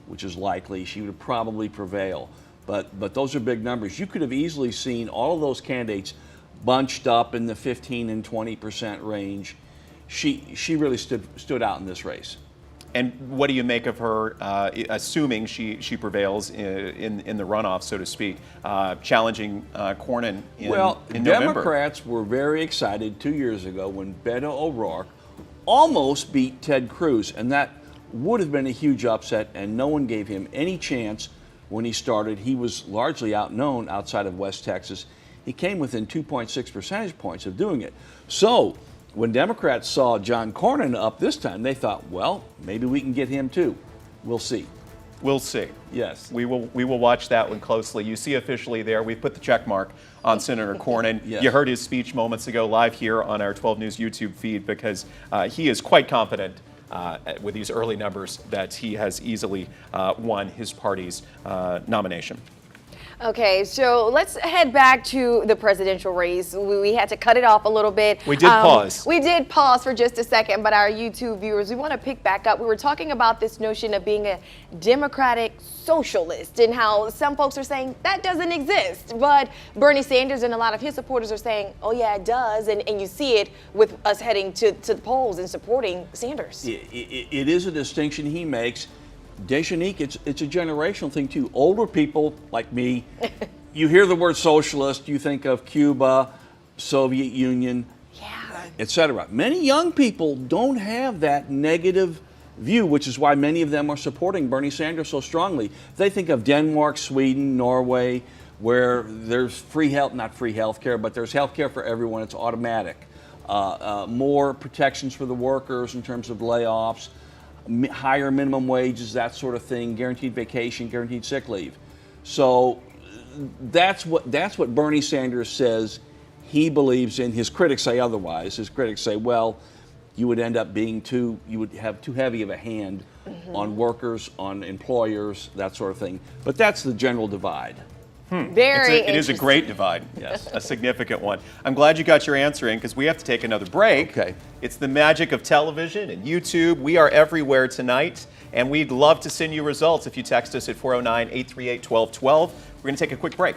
which is likely, she would probably prevail. But those are big numbers. You could have easily seen all of those candidates bunched up in the 15 and 20% range. She really stood out in this race. And what do you make of her, assuming she prevails in the runoff, so to speak, challenging Cornyn in November? Democrats were very excited 2 years ago when Beto O'Rourke almost beat Ted Cruz, and that would have been a huge upset, and no one gave him any chance when he started. He was largely outknown outside of West Texas. He came within 2.6 percentage points of doing it. So when Democrats saw John Cornyn up this time, they thought, well, maybe we can get him too. We'll see. We'll see. Yes. We will watch that one closely. You see officially there, we've put the check mark on Senator Cornyn. Yes. You heard his speech moments ago live here on our 12 News YouTube feed, because he is quite confident with these early numbers that he has easily won his party's nomination. Okay, so let's head back to the presidential race. We had to cut it off a little bit. We did pause. We did pause for just a second, but our YouTube viewers, we want to pick back up. We were talking about this notion of being a Democratic socialist and how some folks are saying that doesn't exist. But Bernie Sanders and a lot of his supporters are saying, oh yeah, it does. And you see it with us heading to the polls and supporting Sanders. It is a distinction he makes. Dejanique, it's a generational thing too. Older people like me, you hear the word socialist, you think of Cuba, Soviet Union, etc. Many young people don't have that negative view, which is why many of them are supporting Bernie Sanders so strongly. They think of Denmark, Sweden, Norway, where there's not free health care, but there's health care for everyone. It's automatic. More protections for the workers in terms of layoffs, higher minimum wages, that sort of thing, guaranteed vacation, guaranteed sick leave. So that's what Bernie Sanders says he believes in. His critics say otherwise. His critics say, well, you would end up being you would have too heavy of a hand on workers, on employers, that sort of thing. But that's the general divide. It is a great divide. Yes, a significant one. I'm glad you got your answer in, because we have to take another break. Okay. It's the magic of television and YouTube. We are everywhere tonight, and we'd love to send you results if you text us at 409-838-1212. We're going to take a quick break.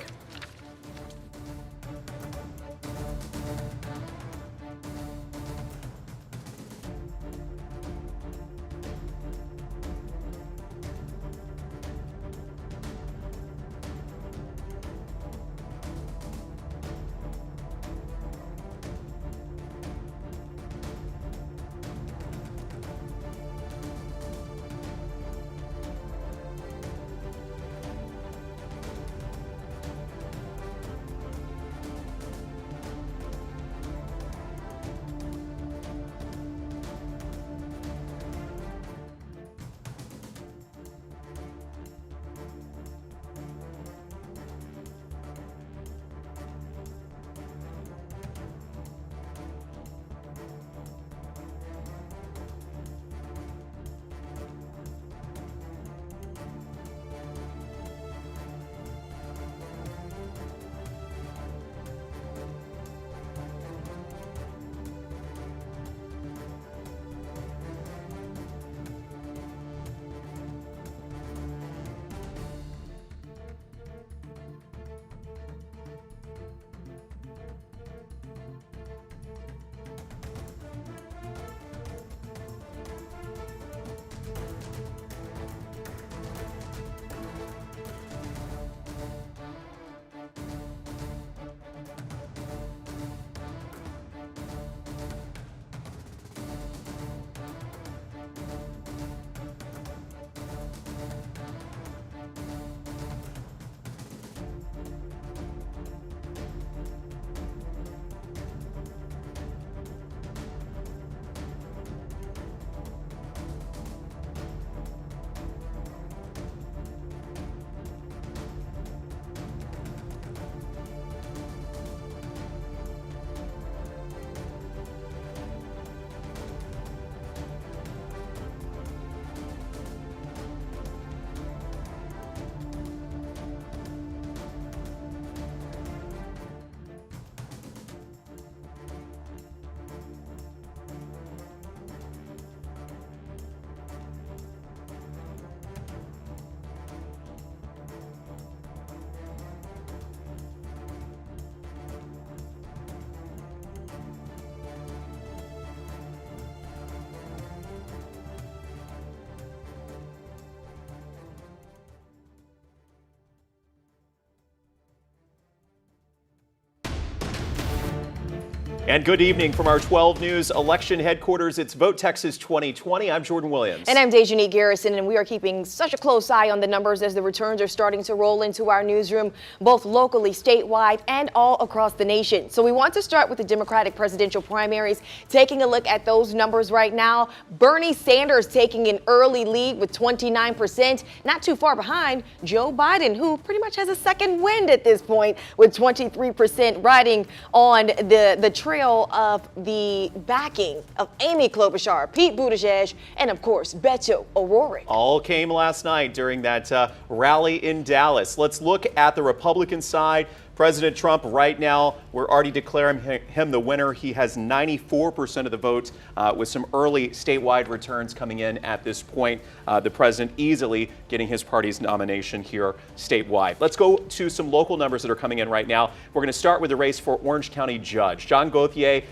And good evening from our 12 News election headquarters. It's Vote Texas 2020. I'm Jordan Williams. And I'm Dejanique Garrison, and we are keeping such a close eye on the numbers as the returns are starting to roll into our newsroom, both locally, statewide, and all across the nation. So we want to start with the Democratic presidential primaries. Taking a look at those numbers right now, Bernie Sanders taking an early lead with 29%, not too far behind Joe Biden, who pretty much has a second wind at this point with 23%, riding on the trail of the backing of Amy Klobuchar, Pete Buttigieg, and of course Beto O'Rourke. All came last night during that rally in Dallas. Let's look at the Republican side. President Trump right now, we're already declaring him the winner. He has 94% of the vote with some early statewide returns coming in at this point. The president easily getting his party's nomination here statewide. Let's go to some local numbers that are coming in right now. We're going to start with the race for Orange County Judge. John Gauthier,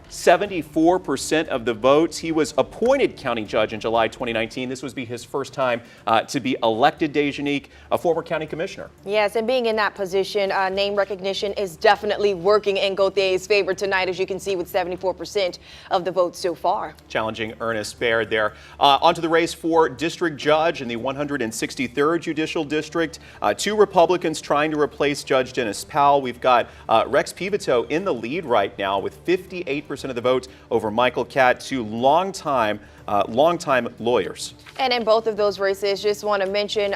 74% of the votes. He was appointed county judge in July 2019. This would be his first time to be elected, Dejanique, a former county commissioner. Yes, and being in that position, name recognition is definitely working in Gauthier's favor tonight, as you can see, with 74% of the votes so far. Challenging Ernest Baird there. Onto the race for district judge in the 163rd Judicial District. Two Republicans trying to replace Judge Dennis Powell. We've got Rex Pivito in the lead right now with 58% of the vote over Michael Catt, two longtime lawyers. And in both of those races, just want to mention,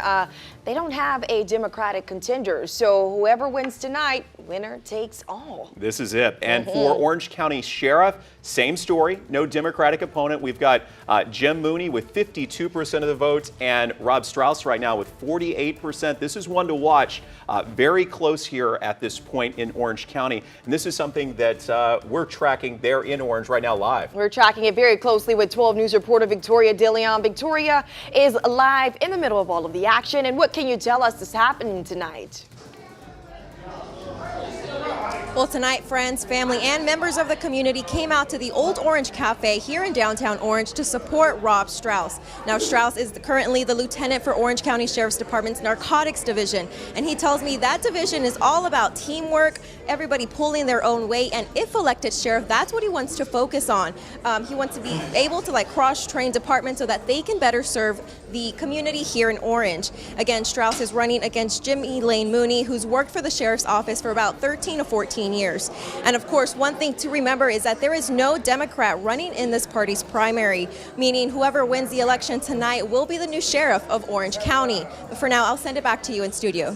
they don't have a Democratic contender. So whoever wins tonight, winner takes all. This is it. And for Orange County Sheriff, same story. No Democratic opponent. We've got Jim Mooney with 52% of the vote and Rob Strauss right now with 48%. This is one to watch. Very close here at this point in Orange County. And this is something that we're tracking there in Orange right now live. We're tracking it very closely with 12 News reporter Victoria DeLeon. Victoria is live in the middle of all of the action. And what can you tell us is happening tonight? Well, tonight, friends, family, and members of the community came out to the Old Orange Cafe here in downtown Orange to support Rob Strauss. Now, Strauss is currently the lieutenant for Orange County Sheriff's Department's Narcotics Division, and he tells me that division is all about teamwork, everybody pulling their own weight, and if elected sheriff, that's what he wants to focus on. He wants to be able to cross-train departments so that they can better serve the community here in Orange. Again, Strauss is running against Jimmy Lane Mooney, who's worked for the sheriff's office for about 13 to 14 years. And of course, one thing to remember is that there is no Democrat running in this party's primary, meaning whoever wins the election tonight will be the new sheriff of Orange County. But for now, I'll send it back to you in studio.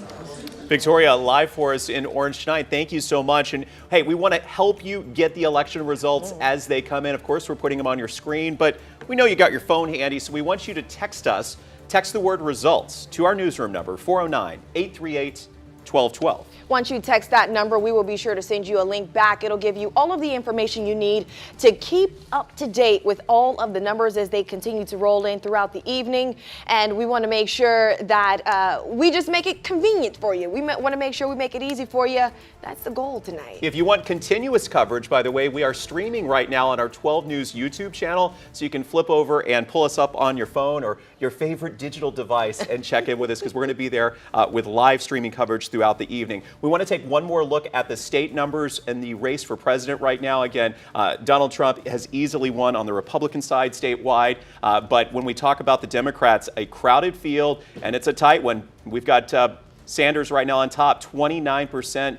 Victoria, live for us in Orange tonight. Thank you so much. And hey, we want to help you get the election results as they come in. Of course, we're putting them on your screen, but we know you got your phone handy, so we want you to text us. Text the word results to our newsroom number, 409-838-1212. Once you text that number, we will be sure to send you a link back. It'll give you all of the information you need to keep up to date with all of the numbers as they continue to roll in throughout the evening. And we want to make sure that we just make it convenient for you. We want to make sure we make it easy for you. That's the goal tonight. If you want continuous coverage, by the way, we are streaming right now on our 12 News YouTube channel, so you can flip over and pull us up on your phone or your favorite digital device and check in with us, because we're going to be there with live streaming coverage throughout the evening. We want to take one more look at the state numbers and the race for president right now. Again, Donald Trump has easily won on the Republican side statewide, but when we talk about the Democrats, a crowded field, and it's a tight one. We've got Sanders right now on top, 29%.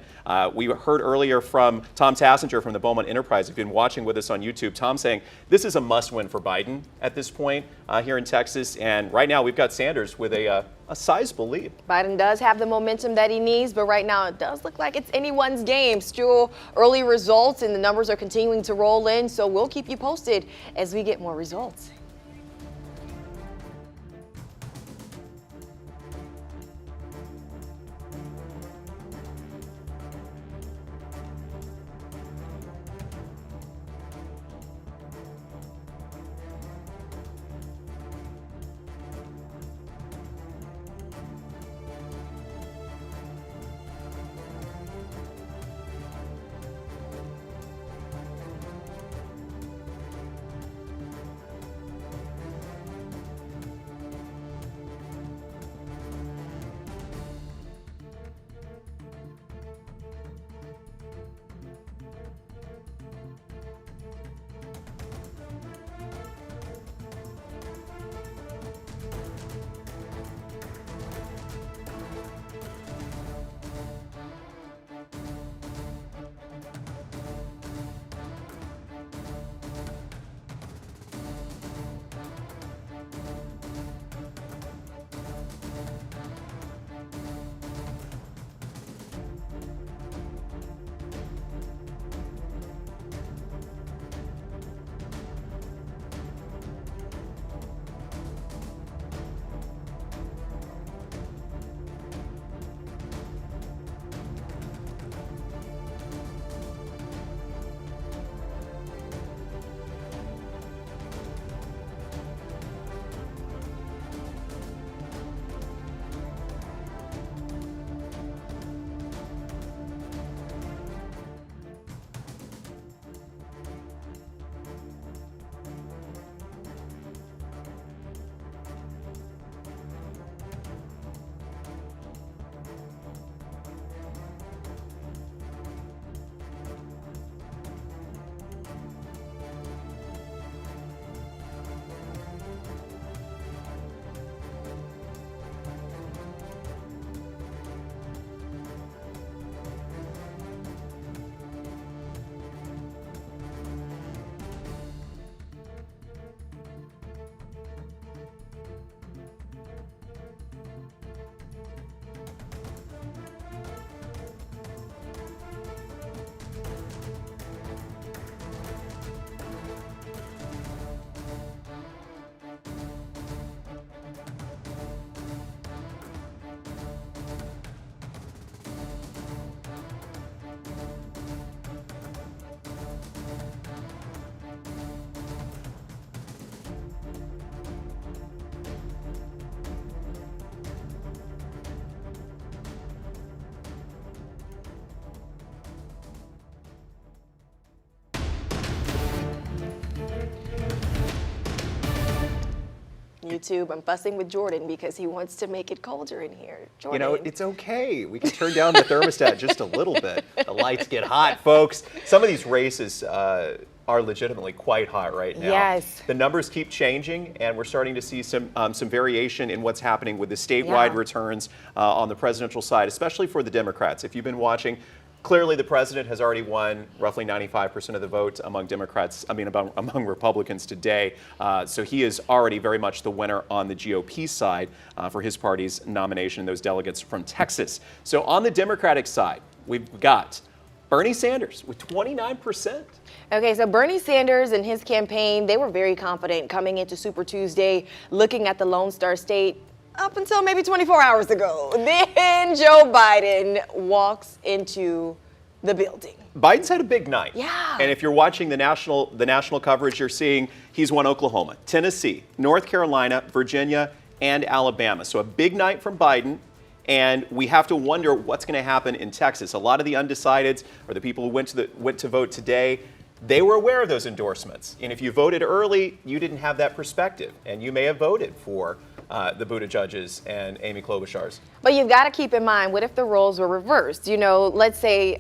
We heard earlier from Tom Tassinger from the Beaumont Enterprise. If you've been watching with us on YouTube, Tom saying this is a must-win for Biden at this point here in Texas. And right now we've got Sanders with a sizable lead. Biden does have the momentum that he needs, but right now it does look like it's anyone's game. Still early results, and the numbers are continuing to roll in, so we'll keep you posted as we get more results. YouTube. I'm fussing with Jordan because he wants to make it colder in here. Jordan. You know, it's okay. We can turn down the thermostat just a little bit. The lights get hot, folks. Some of these races are legitimately quite hot right now. Yes. The numbers keep changing, and we're starting to see some variation in what's happening with the statewide returns on the presidential side, especially for the Democrats. If you've been watching, clearly the president has already won roughly 95% of the vote among among Republicans today. So he is already very much the winner on the GOP side for his party's nomination, those delegates from Texas. So on the Democratic side, we've got Bernie Sanders with 29%. Okay, so Bernie Sanders and his campaign, they were very confident coming into Super Tuesday, looking at the Lone Star State up until maybe 24 hours ago. Then Joe Biden walks into the building. Biden's had a big night. Yeah. And if you're watching the national coverage, you're seeing he's won Oklahoma, Tennessee, North Carolina, Virginia, and Alabama. So a big night from Biden. And we have to wonder what's going to happen in Texas. A lot of the undecideds, or the people who went to vote today, they were aware of those endorsements. And if you voted early, you didn't have that perspective. And you may have voted for the Buttigieg's and Amy Klobuchar's. But you've got to keep in mind, what if the roles were reversed? You know, let's say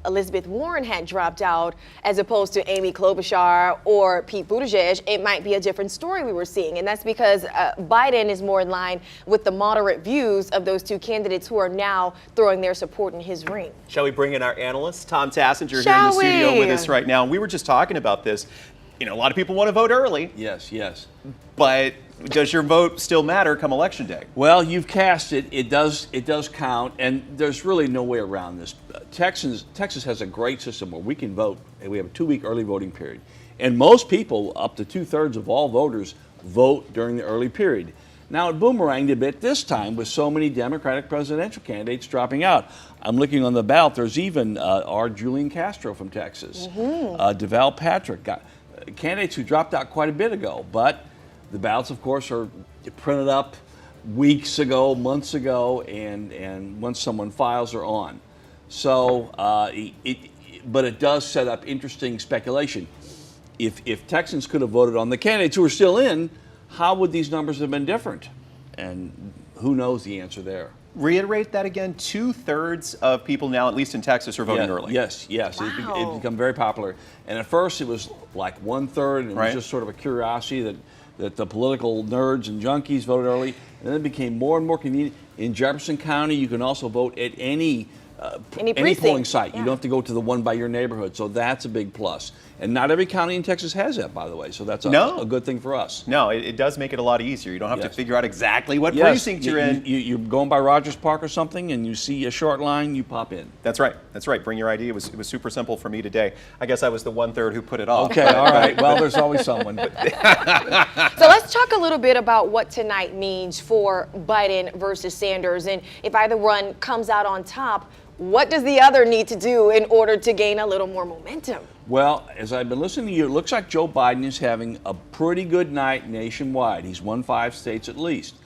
Elizabeth Warren had dropped out as opposed to Amy Klobuchar or Pete Buttigieg. It might be a different story we were seeing. And that's because Biden is more in line with the moderate views of those two candidates who are now throwing their support in his ring. Shall we bring in our analyst, Tom Tassinger, here in the studio with us right now? And we were just talking about this. You know, a lot of people want to vote early. Yes, yes. But does your vote still matter come Election Day? Well, you've cast it. It does count, and there's really no way around this. Texas has a great system where we can vote, and we have a 2-week early voting period. And most people, up to 2/3 of all voters, vote during the early period. Now, it boomeranged a bit this time with so many Democratic presidential candidates dropping out. I'm looking on the ballot. There's even our Julian Castro from Texas, Deval Patrick, candidates who dropped out quite a bit ago. But the ballots, of course, are printed up weeks ago, months ago, and once someone files, they're on. So, but it does set up interesting speculation. If Texans could have voted on the candidates who are still in, how would these numbers have been different? And who knows the answer there? Reiterate that again. 2/3 of people now, at least in Texas, are voting early. Yes. Wow. It's become very popular. And at first it was like 1/3, and it was just sort of a curiosity that the political nerds and junkies voted early. And then it became more and more convenient. In Jefferson County, you can also vote at any polling site. You don't have to go to the one by your neighborhood. So that's a big plus. And not every county in Texas has that, by the way. So that's a good thing for us. No, it does make it a lot easier. You don't have to figure out exactly what precinct you're in. You're going by Rogers Park or something, and you see a short line, you pop in. That's right. That's right. Bring your ID. It was super simple for me today. I guess I was the 1/3 who put it off. Okay, all right. Well, there's always someone. So let's talk a little bit about what tonight means for Biden versus Sanders. And if either one comes out on top, what does the other need to do in order to gain a little more momentum? Well, as I've been listening to you, it looks like Joe Biden is having a pretty good night nationwide. He's won 5 states at least.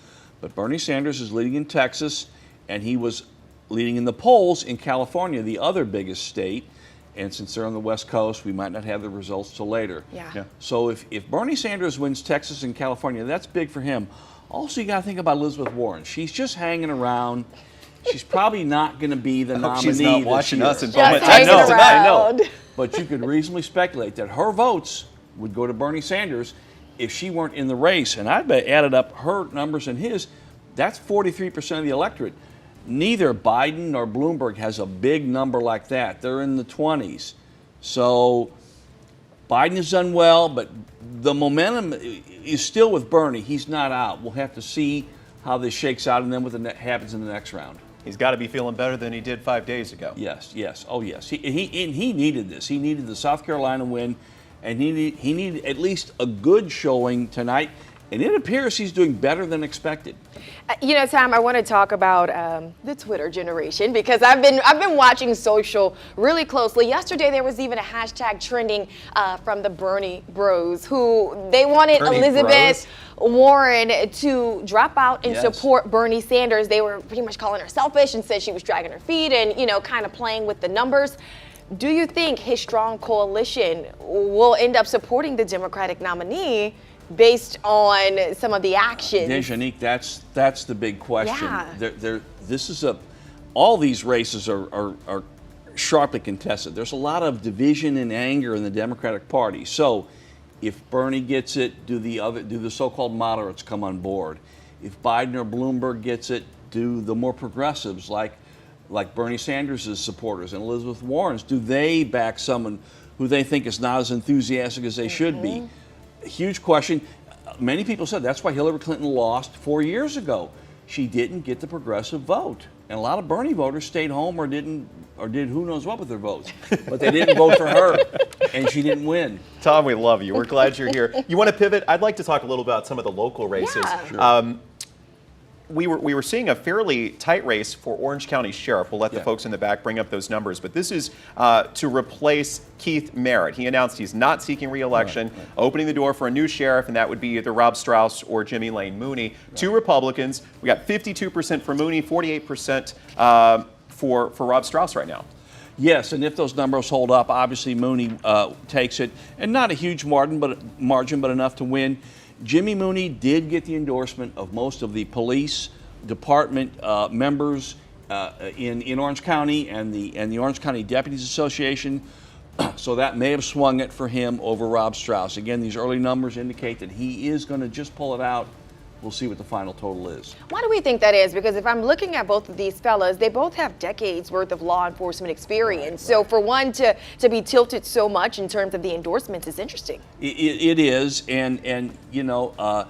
But Bernie Sanders is leading in Texas, and he was leading in the polls in California, the other biggest state. And since they're on the West Coast, we might not have the results till later. Yeah. So if Bernie Sanders wins Texas and California, that's big for him. Also, you got to think about Elizabeth Warren. She's just hanging around. She's probably not going to be the nominee. She's not watching us in Just Beaumont. hanging around. I know. But you could reasonably speculate that her votes would go to Bernie Sanders if she weren't in the race. And I bet added up her numbers and his, that's 43% of the electorate. Neither Biden nor Bloomberg has a big number like that. They're in the 20s. So Biden has done well, but the momentum is still with Bernie. He's not out. We'll have to see how this shakes out and then what happens in the next round. He's got to be feeling better than he did 5 days ago. Yes. Oh, yes. He needed this. He needed the South Carolina win, and he needed at least a good showing tonight. And it appears he's doing better than expected. You know, Tom, I want to talk about the Twitter generation because I've been watching social really closely. Yesterday, there was even a hashtag trending from the Bernie Bros, who they wanted Elizabeth Warren to drop out and support Bernie Sanders. They were pretty much calling her selfish and said she was dragging her feet and, you know, kind of playing with the numbers. Do you think his strong coalition will end up supporting the Democratic nominee based on some of the actions? Dejanique, that's the big question. Yeah. All these races are sharply contested. There's a lot of division and anger in the Democratic Party. So if Bernie gets it, do the so-called moderates come on board? If Biden or Bloomberg gets it, do the more progressives like Bernie Sanders' supporters and Elizabeth Warren's, do they back someone who they think is not as enthusiastic as they should be? Huge question. Many people said that's why Hillary Clinton lost 4 years ago. She didn't get the progressive vote. And a lot of Bernie voters stayed home or did who knows what with their votes. But they didn't vote for her, and she didn't win. Tom, we love you. We're glad you're here. You want to pivot? I'd like to talk a little about some of the local races. Yeah. Sure. We were seeing a fairly tight race for Orange County Sheriff. We'll let the folks in the back bring up those numbers. But this is to replace Keith Merritt. He announced he's not seeking re-election, opening the door for a new sheriff, and that would be either Rob Strauss or Jimmy Lane Mooney. Two Republicans. We got 52% for Mooney, 48% for Rob Strauss right now. Yes, and if those numbers hold up, obviously Mooney takes it, and not a huge margin, but enough to win. Jimmy Mooney did get the endorsement of most of the police department members in Orange County and the Orange County Deputies Association, so that may have swung it for him over Rob Strauss. Again, these early numbers indicate that he is going to just pull it out. We'll see what the final total is. Why do we think that is? Because if I'm looking at both of these fellas, they both have decades worth of law enforcement experience. So for one to be tilted so much in terms of the endorsements is interesting. It is, and you know,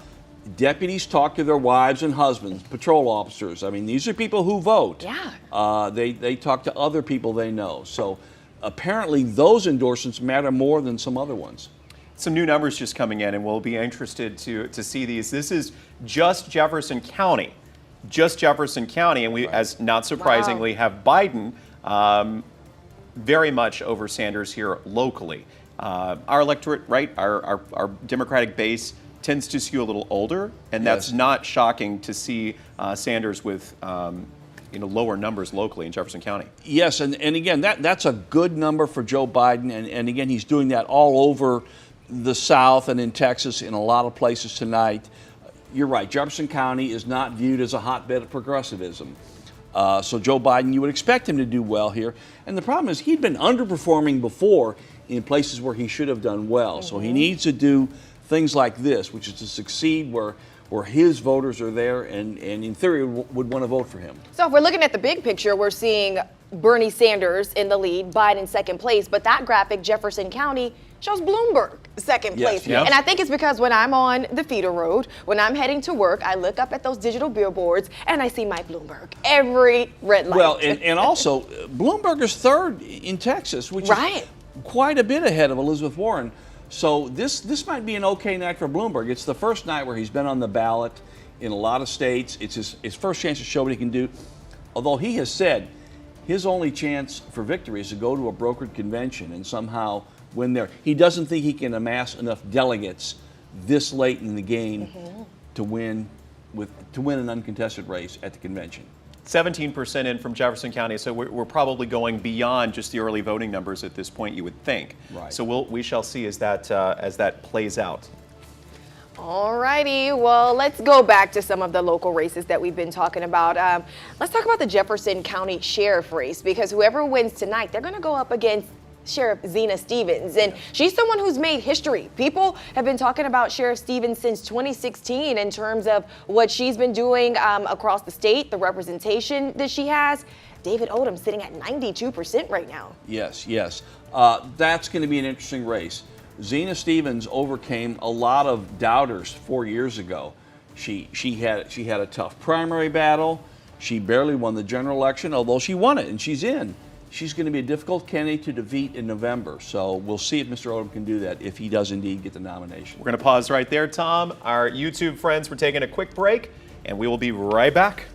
deputies talk to their wives and husbands, patrol officers. I mean, these are people who vote. Yeah. They talk to other people they know. So apparently those endorsements matter more than some other ones. Some new numbers just coming in, and we'll be interested to see these. This is just Jefferson County. Just Jefferson County, and we, as not surprisingly, have Biden very much over Sanders here locally. Our electorate, right, our Democratic base tends to skew a little older, and that's not shocking to see Sanders with lower numbers locally in Jefferson County. Yes, and again, that's a good number for Joe Biden, and again, he's doing that all over the South and in Texas, in a lot of places tonight. You're right, Jefferson County is not viewed as a hotbed of progressivism. So Joe Biden, you would expect him to do well here. And the problem is he'd been underperforming before in places where he should have done well. So he needs to do things like this, which is to succeed where his voters are there and in theory would want to vote for him. So if we're looking at the big picture, we're seeing Bernie Sanders in the lead, Biden second place, but that graphic, Jefferson County, shows Bloomberg second place. Yes. And I think it's because when I'm on the feeder road, when I'm heading to work, I look up at those digital billboards and I see my Bloomberg every red light. Well, and also, Bloomberg is third in Texas, which is quite a bit ahead of Elizabeth Warren. So this might be an okay night for Bloomberg. It's the first night where he's been on the ballot in a lot of states. It's his first chance to show what he can do. Although he has said his only chance for victory is to go to a brokered convention and somehow win there. He doesn't think he can amass enough delegates this late in the game to win an uncontested race at the convention. 17% in from Jefferson County, so we're probably going beyond just the early voting numbers at this point, you would think. Right. So we shall see as that plays out. All righty, well, let's go back to some of the local races that we've been talking about. Let's talk about the Jefferson County Sheriff race, because whoever wins tonight, they're going to go up against Sheriff Zena Stevens, and she's someone who's made history. People have been talking about Sheriff Stevens since 2016 in terms of what she's been doing across the state, the representation that she has. David Odom sitting at 92% right now. Yes. That's going to be an interesting race. Zena Stevens overcame a lot of doubters 4 years ago. She had a tough primary battle. She barely won the general election, although she won it and she's in. She's going to be a difficult candidate to defeat in November. So we'll see if Mr. Odom can do that, if he does indeed get the nomination. We're going to pause right there, Tom. Our YouTube friends, we're taking a quick break, and we will be right back.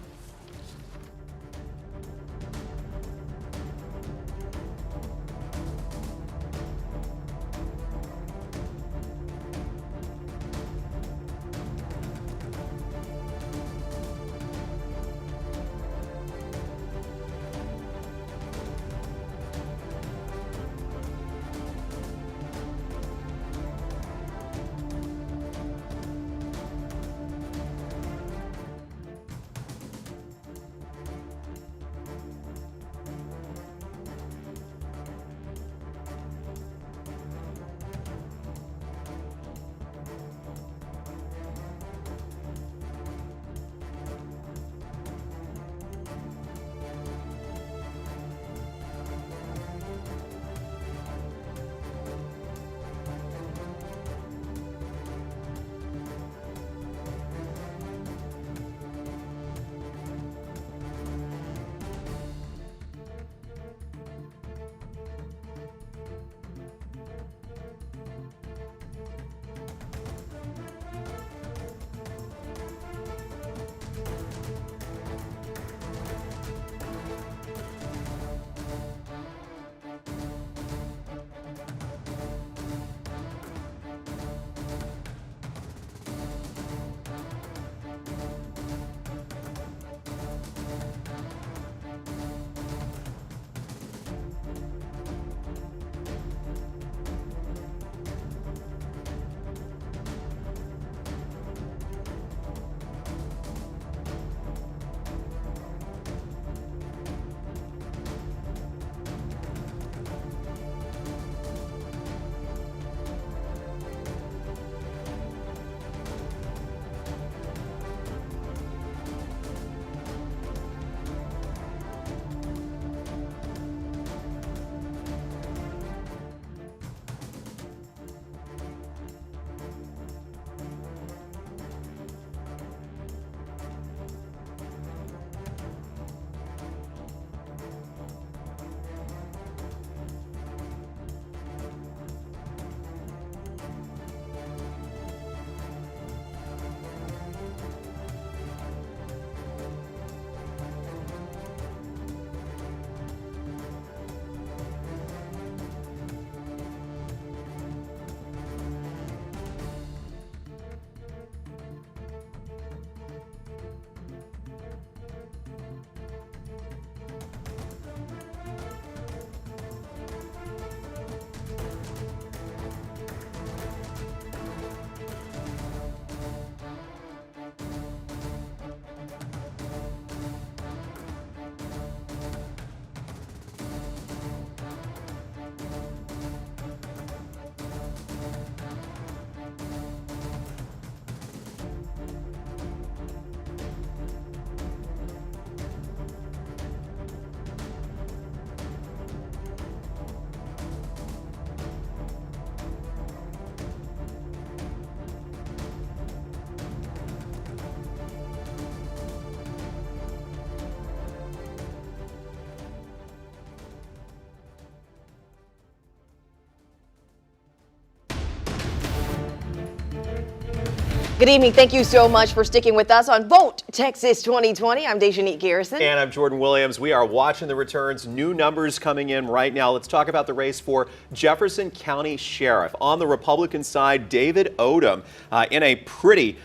Good evening. Thank you so much for sticking with us on Vote Texas 2020. I'm Dejanique Garrison. And I'm Jordan Williams. We are watching the returns. New numbers coming in right now. Let's talk about the race for Jefferson County Sheriff. On the Republican side, David Odom in a pretty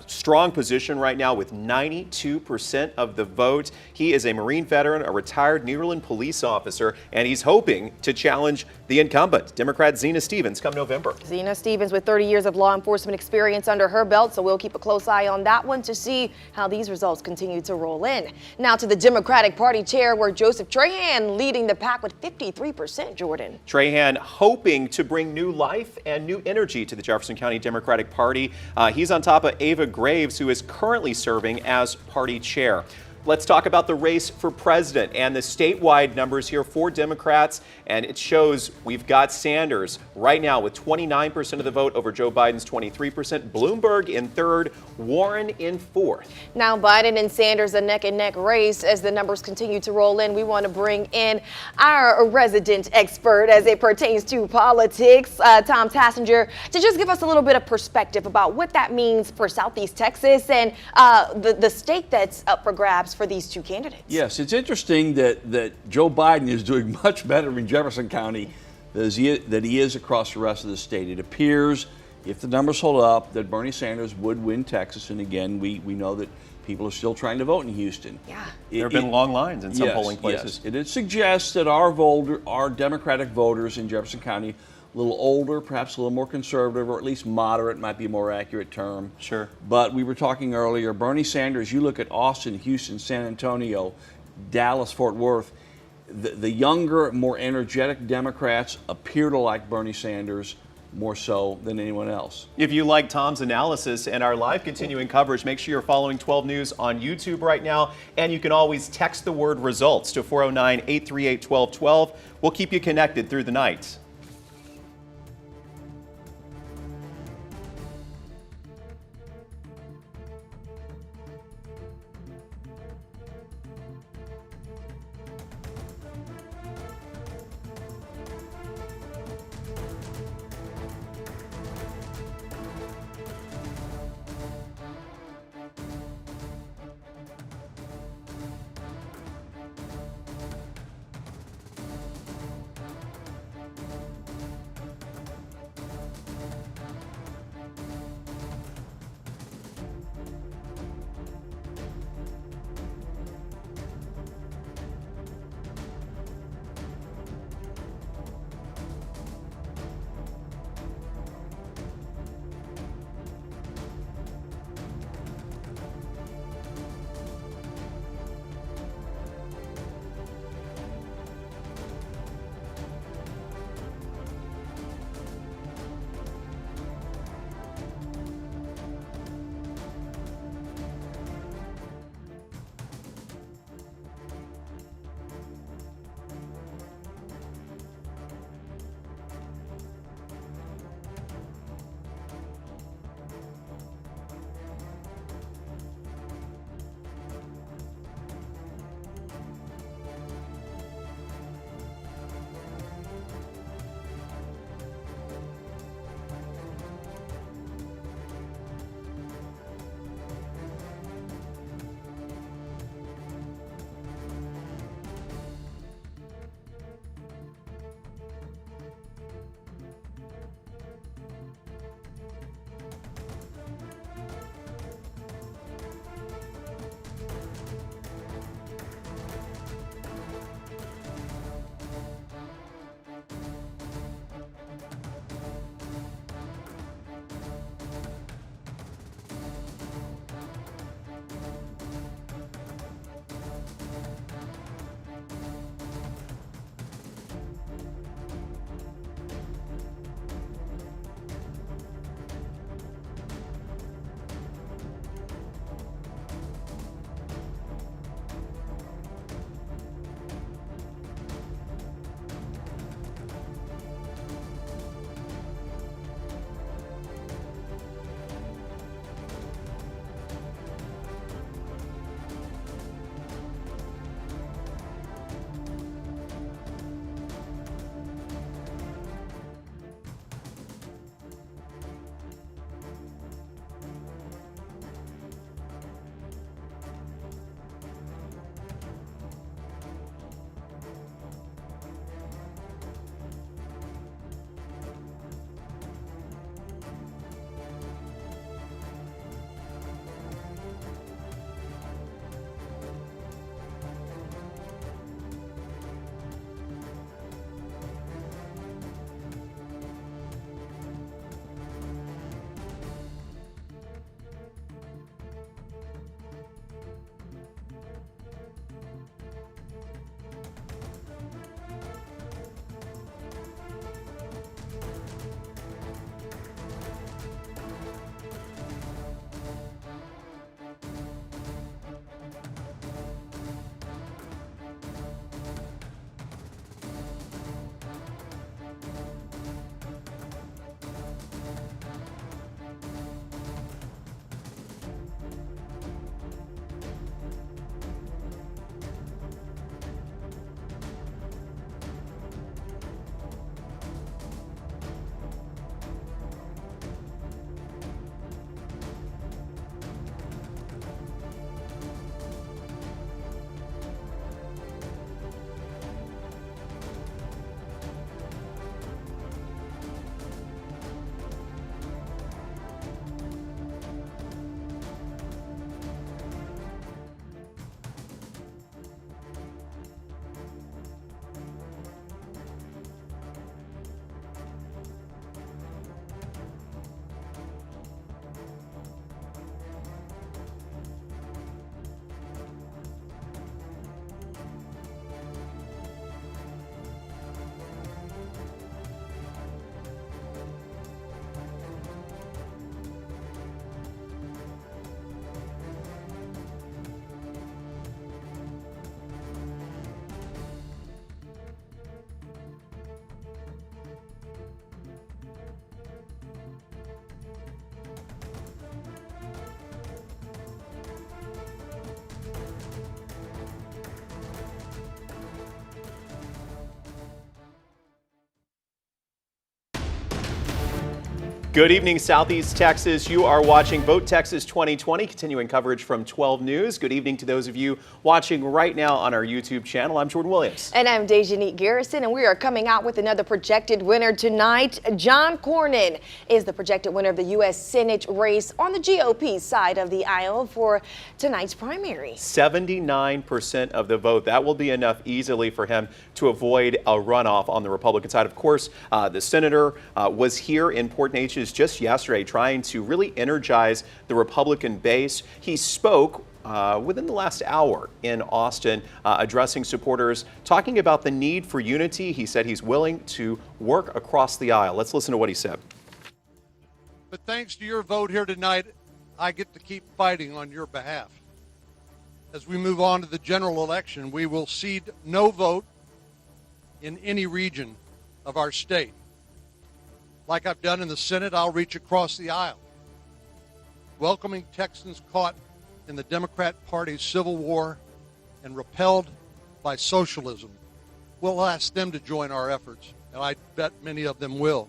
strong position right now with 92% of the vote. He is a Marine veteran, a retired New Orleans police officer, and he's hoping to challenge the incumbent, Democrat Zena Stevens, come November. Zena Stevens with 30 years of law enforcement experience under her belt, so we'll keep a close eye on that one to see how these results continue to roll in. Now to the Democratic Party chair, where Joseph Trahan leading the pack with 53%, Jordan. Trahan hoping to bring new life and new energy to the Jefferson County Democratic Party. He's on top of Ava Graves, who is currently serving as party chair. Let's talk about the race for president and the statewide numbers here for Democrats. And it shows we've got Sanders right now with 29% of the vote over Joe Biden's 23%. Bloomberg in third, Warren in fourth. Now Biden and Sanders a neck-and-neck race as the numbers continue to roll in. We want to bring in our resident expert as it pertains to politics, Tom Tassinger, to just give us a little bit of perspective about what that means for Southeast Texas and the state that's up for grabs for these two candidates. Yes, it's interesting that Joe Biden is doing much better in Jefferson County than he is across the rest of the state. It appears, if the numbers hold up, that Bernie Sanders would win Texas. And again, we know that people are still trying to vote in Houston. Yeah. There have been long lines in some polling places. Yes. It suggests that our Democratic voters in Jefferson County, a little older, perhaps a little more conservative, or at least moderate might be a more accurate term. Sure. But we were talking earlier, Bernie Sanders, you look at Austin, Houston, San Antonio, Dallas, Fort Worth, the younger, more energetic Democrats appear to like Bernie Sanders more so than anyone else. If you like Tom's analysis and our live continuing coverage, make sure you're following 12 News on YouTube right now. And you can always text the word results to 409-838-1212. We'll keep you connected through the night. Good evening, Southeast Texas. You are watching Vote Texas 2020, continuing coverage from 12 News. Good evening to those of you watching right now on our YouTube channel. I'm Jordan Williams. And I'm Dejanique Garrison, and we are coming out with another projected winner tonight. John Cornyn is the projected winner of the U.S. Senate race on the GOP side of the aisle for tonight's primary. 79% of the vote. That will be enough easily for him to avoid a runoff on the Republican side. Of course, the senator was here in Port Neches just yesterday trying to really energize the Republican base. He spoke within the last hour in Austin, addressing supporters, talking about the need for unity. He said he's willing to work across the aisle. Let's listen to what he said. But thanks to your vote here tonight, I get to keep fighting on your behalf. As we move on to the general election, we will cede no vote in any region of our state. Like I've done in the Senate, I'll reach across the aisle, welcoming Texans caught in the Democrat Party's civil war and repelled by socialism. We'll ask them to join our efforts, and I bet many of them will.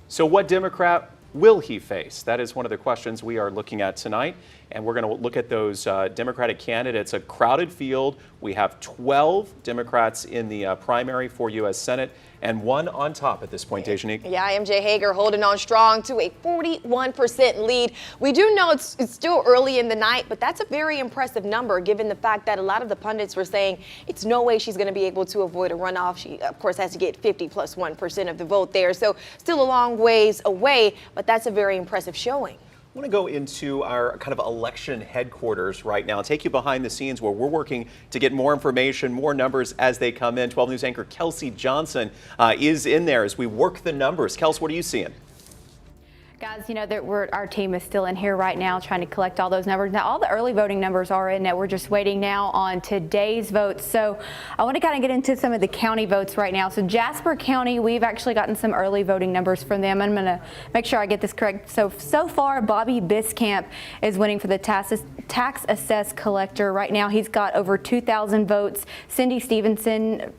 So what Democrat will he face? That is one of the questions we are looking at tonight. And we're going to look at those Democratic candidates. A crowded field. We have 12 Democrats in the primary for U.S. Senate and one on top at this point, Dejanique. Yeah, MJ Hager holding on strong to a 41% lead. We do know it's still early in the night, but that's a very impressive number given the fact that a lot of the pundits were saying it's no way she's going to be able to avoid a runoff. She, of course, has to get 50 plus 1% of the vote there. So still a long ways away, but that's a very impressive showing. I want to go into our kind of election headquarters right now and take you behind the scenes where we're working to get more information, more numbers as they come in. 12 News anchor Kelsey Johnson is in there as we work the numbers. Kels, what are you seeing? Guys, you know that our team is still in here right now trying to collect all those numbers. Now, all the early voting numbers are in. Now, we're just waiting now on today's votes. So I want to kind of get into some of the county votes right now. So Jasper County, we've actually gotten some early voting numbers from them. I'm going to make sure I get this correct. So far, Bobby Biscamp is winning for the tax assessed collector. Right now, he's got over 2,000 votes. Cindy Stevenson,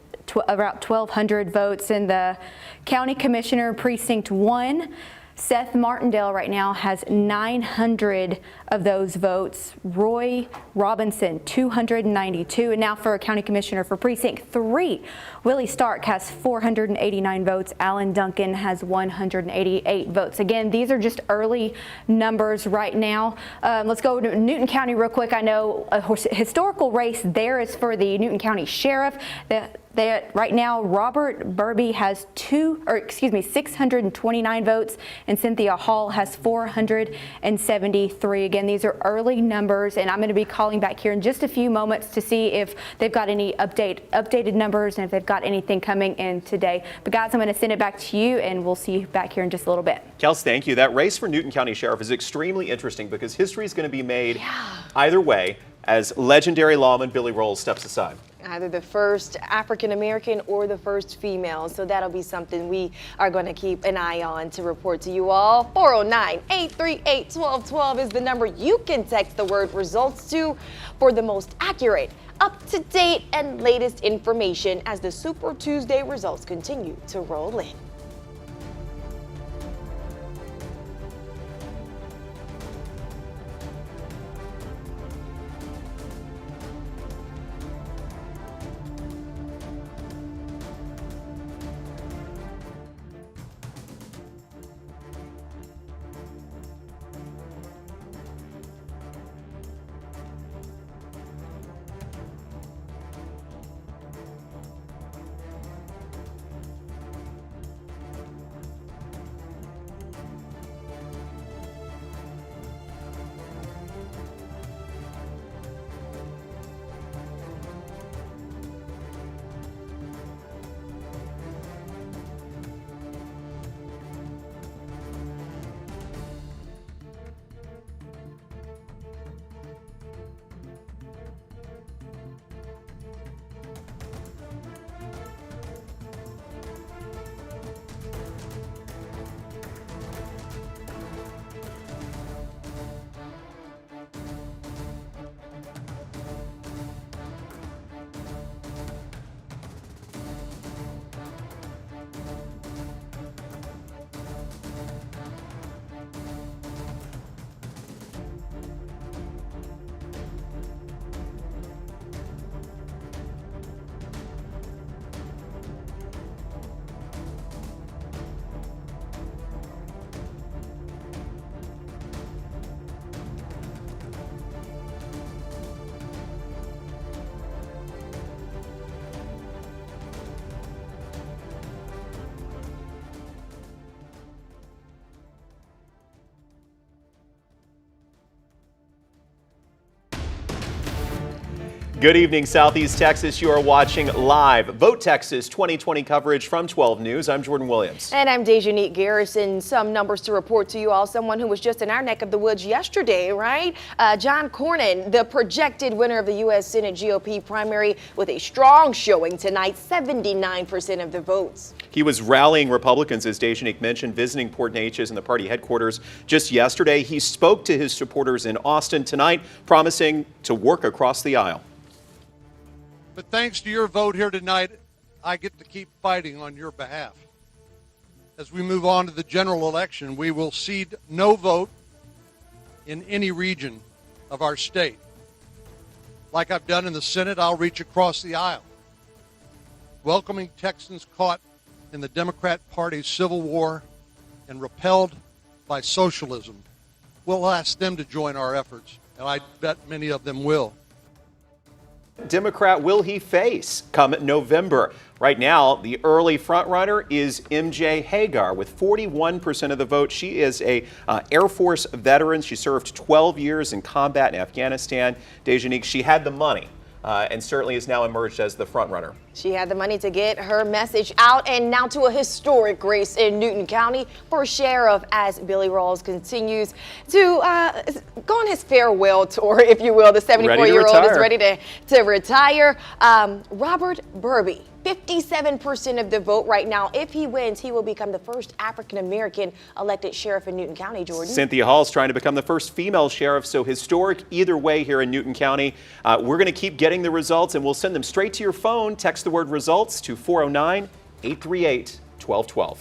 about 1,200 votes. In the county commissioner precinct 1, Seth Martindale right now has 900 of those votes. Roy Robinson, 292. And now for a county commissioner for precinct 3, Willie Stark has 489 votes. Alan Duncan has 188 votes. Again, these are just early numbers right now. Let's go to Newton County real quick. I know a historical race there is for the Newton County Sheriff. Right now, Robert Burby has 629 votes, and Cynthia Hall has 473. Again, these are early numbers, and I'm going to be calling back here in just a few moments to see if they've got any updated numbers and if they've got anything coming in today. But guys, I'm going to send it back to you, and we'll see you back here in just a little bit. Kels, thank you. That race for Newton County Sheriff is extremely interesting because history is going to be made either way as legendary lawman Billy Rolls steps aside. Either the first African-American or the first female. So that'll be something we are going to keep an eye on to report to you all. 409-838-1212 is the number you can text the word results to for the most accurate, up-to-date, and latest information as the Super Tuesday results continue to roll in. Good evening, Southeast Texas. You are watching live Vote Texas 2020 coverage from 12 News. I'm Jordan Williams. And I'm Dejanique Garrison. Some numbers to report to you all. Someone who was just in our neck of the woods yesterday, right? John Cornyn, the projected winner of the U.S. Senate GOP primary with a strong showing tonight, 79% of the votes. He was rallying Republicans, as Dejanique mentioned, visiting Port Neches and the party headquarters just yesterday. He spoke to his supporters in Austin tonight, promising to work across the aisle. But thanks to your vote here tonight, I get to keep fighting on your behalf. As we move on to the general election, we will cede no vote in any region of our state. Like I've done in the Senate, I'll reach across the aisle, welcoming Texans caught in the Democrat Party's civil war and repelled by socialism. We'll ask them to join our efforts, and I bet many of them will. Democrat will he face come November? Right now, the early frontrunner is MJ Hagar with 41% of the vote. She is a Air Force veteran. She served 12 years in combat in Afghanistan. Dejanique, she had the money and certainly has now emerged as the frontrunner. She had the money to get her message out, and now to a historic race in Newton County for sheriff as Billy Rawls continues to go on his farewell tour, if you will. The 74-year-old is ready to retire. Robert Burby, 57% of the vote right now. If he wins, he will become the first African-American elected sheriff in Newton County, Jordan. Cynthia Hall's trying to become the first female sheriff, so historic either way here in Newton County. We're going to keep getting the results, and we'll send them straight to your phone. Text the word results to 409-838-1212.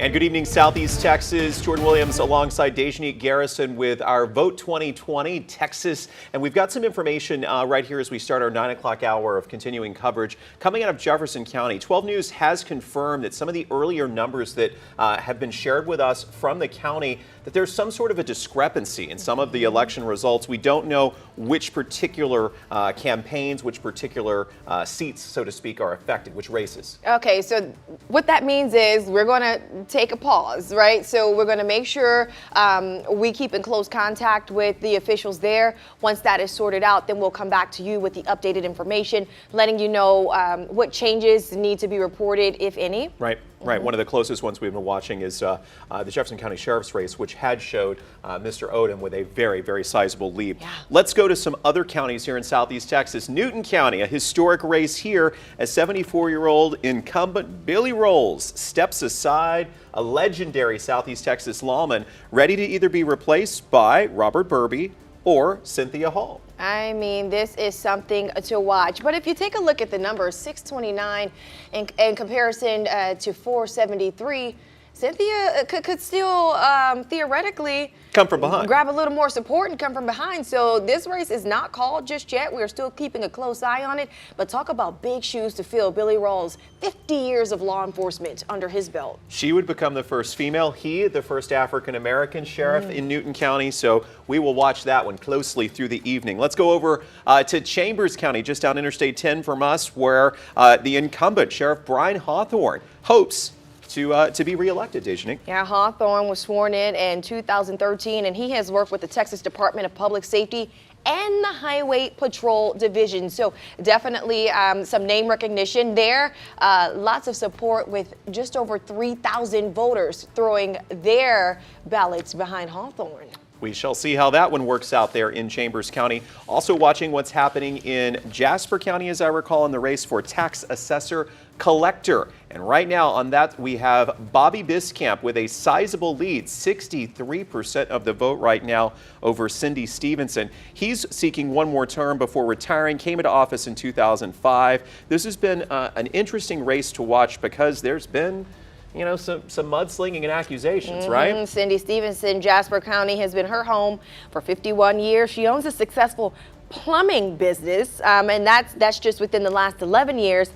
And good evening, Southeast Texas. Jordan Williams alongside Dejanique Garrison with our Vote 2020 Texas. And we've got some information right here as we start our 9 o'clock hour of continuing coverage. Coming out of Jefferson County, 12 News has confirmed that some of the earlier numbers that have been shared with us from the county, that there's some sort of a discrepancy in some of the election results. We don't know which particular campaigns, which particular seats, so to speak, are affected, which races. Okay, so what that means is we're going to take a pause, right? So we're going to make sure we keep in close contact with the officials there. Once that is sorted out, then we'll come back to you with the updated information, letting you know what changes need to be reported, if any. Right. Right. One of the closest ones we've been watching is the Jefferson County Sheriff's race, which had showed Mr. Odom with a very, very sizable lead. Yeah. Let's go to some other counties here in Southeast Texas. Newton County, a historic race here as 74-year-old incumbent Billy Rolls steps aside, a legendary Southeast Texas lawman ready to either be replaced by Robert Burby or Cynthia Hall. I mean, this is something to watch. But if you take a look at the numbers, 629 in comparison to 473, Cynthia could still theoretically come from behind, grab a little more support and come from behind. So this race is not called just yet. We're still keeping a close eye on it. But talk about big shoes to fill. Billy Rolls, 50 years of law enforcement under his belt. She would become the first female, he the first African-American sheriff in Newton County. So we will watch that one closely through the evening. Let's go over to Chambers County, just down Interstate 10 from us, where the incumbent Sheriff Brian Hawthorne hopes to be reelected, Dejanique. Yeah, Hawthorne was sworn in 2013, and he has worked with the Texas Department of Public Safety and the Highway Patrol Division. So definitely some name recognition there. Lots of support with just over 3,000 voters throwing their ballots behind Hawthorne. We shall see how that one works out there in Chambers County. Also watching what's happening in Jasper County, as I recall, in the race for tax assessor collector. And right now on that, we have Bobby Biscamp with a sizable lead, 63% of the vote right now over Cindy Stevenson. He's seeking one more term before retiring, came into office in 2005. This has been an interesting race to watch because there's been some mudslinging and accusations, right? Cindy Stevenson, Jasper County has been her home for 51 years. She owns a successful plumbing business, and that's just within the last 11 years.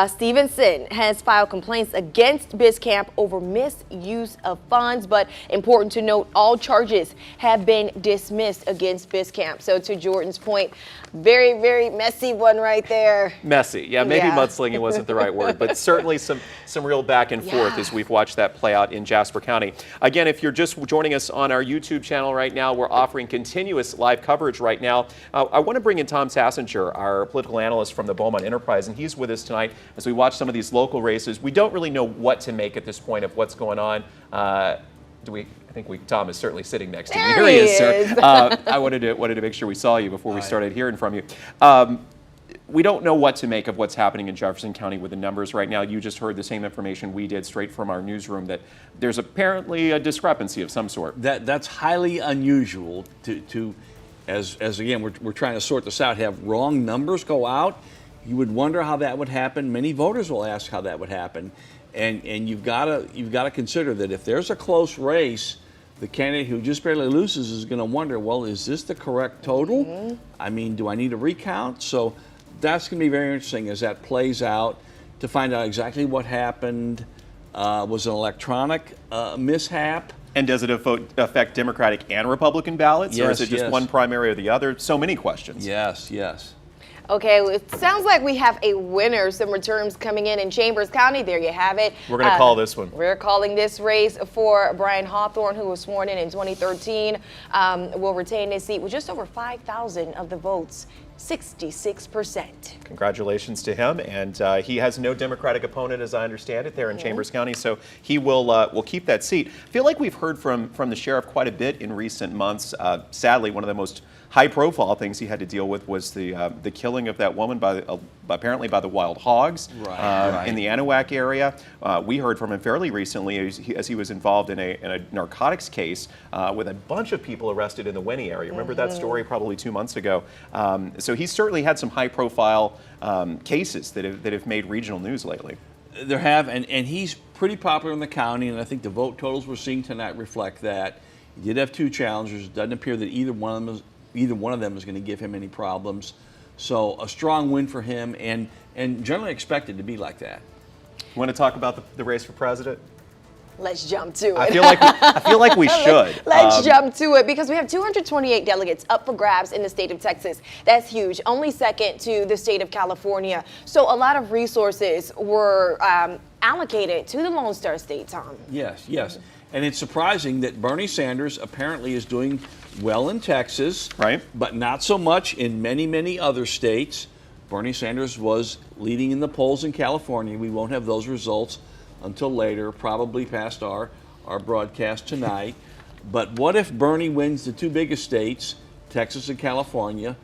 Stevenson has filed complaints against Biscamp over misuse of funds, but important to note, all charges have been dismissed against Biscamp. So to Jordan's point, very, very messy one right there. Messy, yeah, maybe mudslinging wasn't the right word, but certainly some real back and forth as we've watched that play out in Jasper County. Again, if you're just joining us on our YouTube channel right now, we're offering continuous live coverage right now. I want to bring in Tom Sassinger, our political analyst from the Beaumont Enterprise, and he's with us tonight as we watch some of these local races. We don't really know what to make at this point of what's going on. I think Tom is certainly sitting next to me. There he is, sir. I wanted to make sure we saw you before we started hearing from you. We don't know what to make of what's happening in Jefferson County with the numbers right now. You just heard the same information we did straight from our newsroom, that there's apparently a discrepancy of some sort. That's highly unusual to as again, we're trying to sort this out, have wrong numbers go out. You would wonder how that would happen. Many voters will ask how that would happen. And you've got to consider that if there's a close race, the candidate who just barely loses is going to wonder, well, is this the correct total? I mean, do I need a recount? So that's going to be very interesting as that plays out to find out exactly what happened. Was an electronic mishap? And does it affect Democratic and Republican ballots? Yes, or is it just one primary or the other? So many questions. Yes, yes. Okay, well, it sounds like we have a winner. Some returns coming in Chambers County. There you have it. We're going to call this one. We're calling this race for Brian Hawthorne, who was sworn in 2013. Will retain his seat with just over 5,000 of the votes. 66%. Congratulations to him, and he has no Democratic opponent, as I understand it, there in Chambers County, so he will keep that seat. I feel like we've heard from the sheriff quite a bit in recent months. Sadly, one of the most high-profile things he had to deal with was the killing of that woman apparently by the wild hogs in the Anahuac area. We heard from him fairly recently as he was involved in a narcotics case with a bunch of people arrested in the Winnie area. Remember that story probably 2 months ago? So he's certainly had some high-profile cases that have made regional news lately. There have, and he's pretty popular in the county, and I think the vote totals we're seeing tonight reflect that. He did have 2 challengers. It doesn't appear that either one of them is going to give him any problems. So a strong win for him, and generally expected to be like that. You want to talk about the race for president? Let's jump to it. I feel like we should. Let's jump to it because we have 228 delegates up for grabs in the state of Texas. That's huge. Only second to the state of California. So a lot of resources were allocated to the Lone Star State, Tom. Yes. And it's surprising that Bernie Sanders apparently is doing well in Texas, right? But not so much in many other states. Bernie Sanders was leading in the polls in California. We won't have those results until later, probably past our broadcast tonight. But what if Bernie wins the 2 biggest states, Texas and California,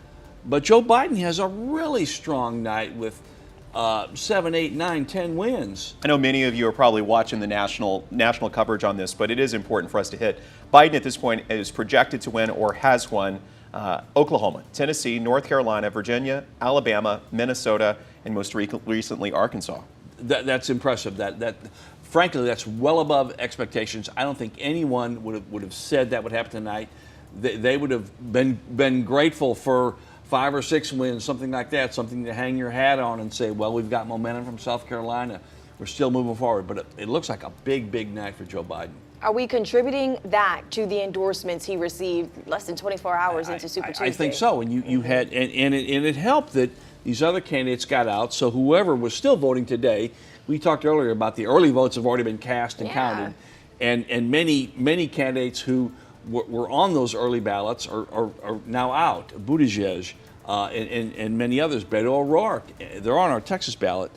but Joe Biden has a really strong night with 7, 8, 9, 10 wins? I know many of you are probably watching the national coverage on this, but it is important for us to hit. Biden at this point is projected to win or has won Oklahoma, Tennessee, North Carolina, Virginia, Alabama, Minnesota, and most recently Arkansas. That's impressive. Frankly, that's well above expectations. I don't think anyone would have said that would happen tonight. They would have been grateful for 5 or 6 wins, something like that, something to hang your hat on and say, well, we've got momentum from South Carolina. We're still moving forward. But it looks like a big night for Joe Biden. Are we contributing that to the endorsements he received less than 24 hours into Super Tuesday? I think so. And you had, and it helped that these other candidates got out. So whoever was still voting today, we talked earlier about the early votes have already been cast and counted, and many candidates who were on those early ballots are now out. Buttigieg and many others. Beto O'Rourke, they're on our Texas ballot.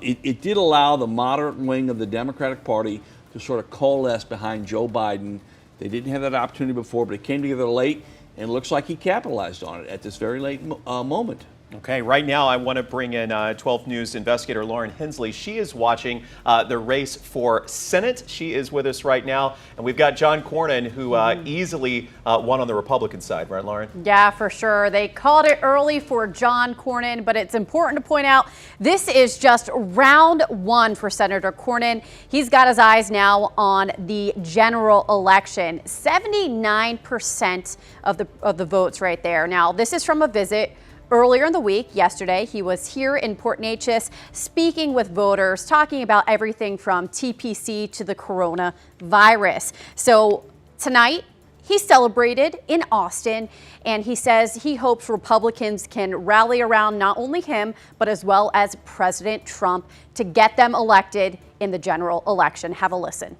It did allow the moderate wing of the Democratic Party to sort of coalesce behind Joe Biden. They didn't have that opportunity before, but it came together late, and it looks like he capitalized on it at this very late moment. Okay, right now I want to bring in 12 News investigator Lauren Hensley. She is watching the race for Senate. She is with us right now. And we've got John Cornyn, who easily won on the Republican side, right, Lauren? Yeah, for sure. They called it early for John Cornyn, but it's important to point out this is just round 1 for Senator Cornyn. He's got his eyes now on the general election. 79% of the votes right there. Now, this is from a visit earlier in the week. Yesterday, he was here in Port Neches speaking with voters, talking about everything from TPC to the coronavirus. So tonight, he celebrated in Austin, and he says he hopes Republicans can rally around not only him, but as well as President Trump to get them elected in the general election. Have a listen.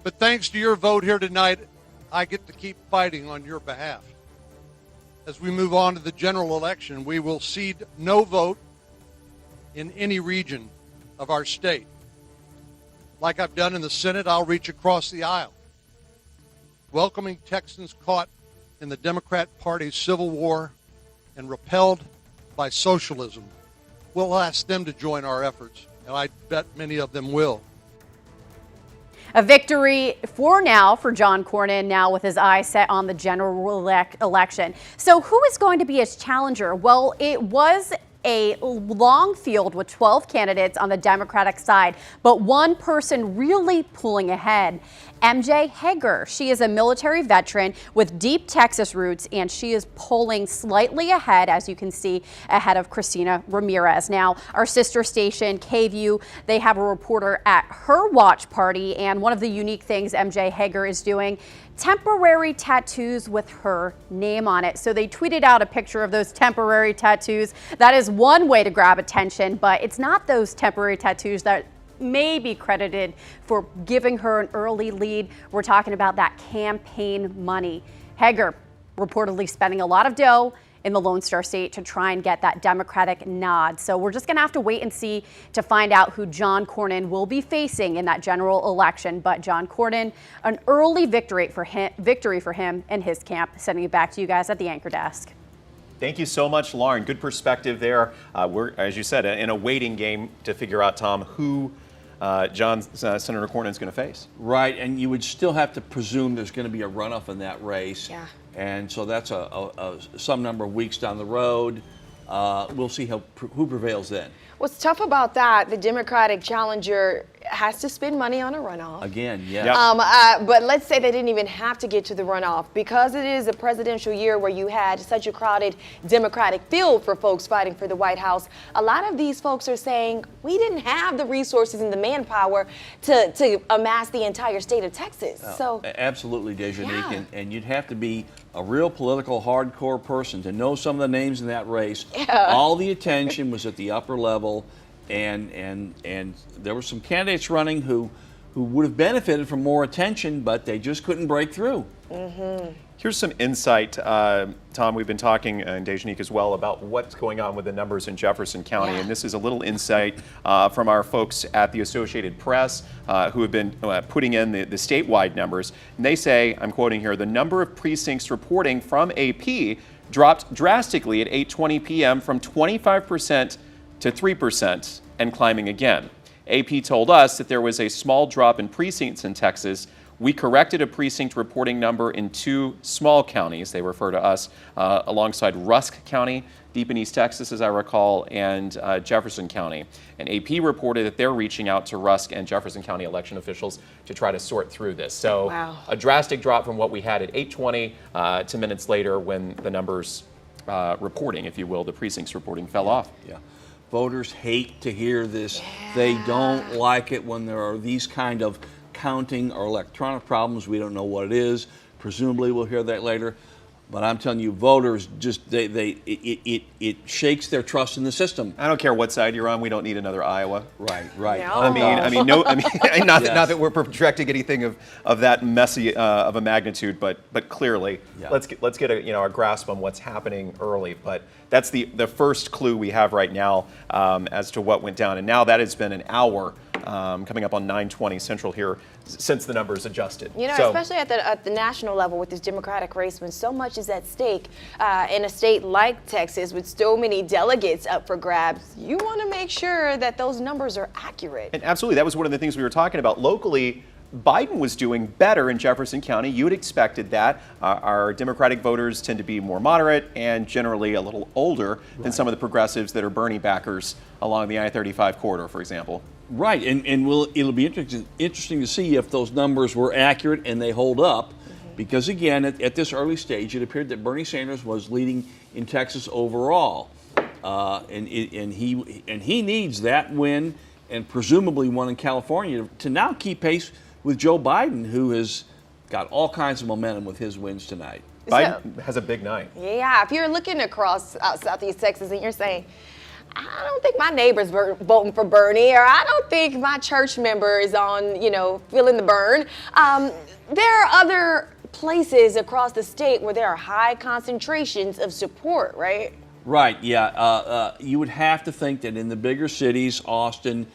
But thanks to your vote here tonight, I get to keep fighting on your behalf. As we move on to the general election, we will cede no vote in any region of our state. Like I've done in the Senate, I'll reach across the aisle, welcoming Texans caught in the Democrat Party's civil war and repelled by socialism. We'll ask them to join our efforts, and I bet many of them will. A victory for now for John Cornyn, now with his eyes set on the general election. So who is going to be his challenger? Well, it was a long field with 12 candidates on the Democratic side, but one person really pulling ahead. MJ Heger. She is a military veteran with deep Texas roots, and she is polling slightly ahead, as you can see, ahead of Christina Ramirez. Now, our sister station, KVUE, they have a reporter at her watch party, and one of the unique things MJ Heger is doing, temporary tattoos with her name on it. So they tweeted out a picture of those temporary tattoos. That is one way to grab attention, but it's not those temporary tattoos that may be credited for giving her an early lead. We're talking about that campaign money. Heger reportedly spending a lot of dough in the Lone Star State to try and get that Democratic nod. So we're just going to have to wait and see to find out who John Cornyn will be facing in that general election. But John Cornyn, an early victory for him and his camp. Sending it back to you guys at the anchor desk. Thank you so much, Lauren. Good perspective there. We're, as you said, in a waiting game to figure out, Tom, who Senator Cornyn is going to face. Right, and you would still have to presume there's going to be a runoff in that race. Yeah. And so that's some number of weeks down the road. we'll see who prevails then. What's tough about that, the Democratic challenger has to spend money on a runoff. Again, yes. Yep. But let's say they didn't even have to get to the runoff. Because it is a presidential year where you had such a crowded Democratic field for folks fighting for the White House, a lot of these folks are saying we didn't have the resources and the manpower to amass the entire state of Texas. So Absolutely, Dejanique, Yeah. and you'd have to be a real political hardcore person to know some of the names in that race. All the attention was at the upper level, and there were some candidates running who would have benefited from more attention, but they just couldn't break through. Here's some insight, Tom. We've been talking, and Dejanique as well, about what's going on with the numbers in Jefferson County. Yeah. And this is a little insight from our folks at the Associated Press who have been putting in the statewide numbers. And they say, I'm quoting here, the number of precincts reporting from AP dropped drastically at 8:20 p.m. from 25% to 3% and climbing again. AP told us that there was a small drop in precincts in Texas. We corrected a precinct reporting number in 2 small counties, they refer to us, alongside Rusk County, deep in East Texas, as I recall, and Jefferson County. And AP reported that they're reaching out to Rusk and Jefferson County election officials to try to sort through this. So Wow. a drastic drop from what we had at 8:20 to minutes later when the numbers reporting, if you will, the precincts reporting fell off. Yeah. Voters hate to hear this. They don't like it when there are these kind of counting or electronic problems. We don't know what it is. Presumably we'll hear that later. But I'm telling you, voters just it shakes their trust in the system. I don't care what side you're on. We don't need another Iowa. Right. No. I mean, not Yes. that we're projecting anything of that messy of a magnitude, but clearly, Yeah. let's get a grasp on what's happening early. But that's the first clue we have right now as to what went down. And now that has been an hour coming up on 9:20 Central here since the numbers adjusted. You know, So- especially at the national level with this Democratic race, when so much is at stake in a state like Texas with so many delegates up for grabs, you want to make sure that those numbers are accurate. And absolutely, that was one of the things we were talking about. Locally, Biden was doing better in Jefferson County. You had expected that. Our Democratic voters tend to be more moderate and generally a little older than some of the progressives that are Bernie backers along the I-35 corridor, for example. Right, and it'll be interesting to see if those numbers were accurate and they hold up, because again, at this early stage, it appeared that Bernie Sanders was leading in Texas overall, and he needs that win and presumably one in California to now keep pace with Joe Biden, who has got all kinds of momentum with his wins tonight. Biden has a big night. Yeah, if you're looking across Southeast Texas and you're saying, I don't think my neighbor's voting for Bernie, or I don't think my church member is on, feeling the burn. There are other places across the state where there are high concentrations of support, right? Right, yeah. You would have to think that in the bigger cities, Austin,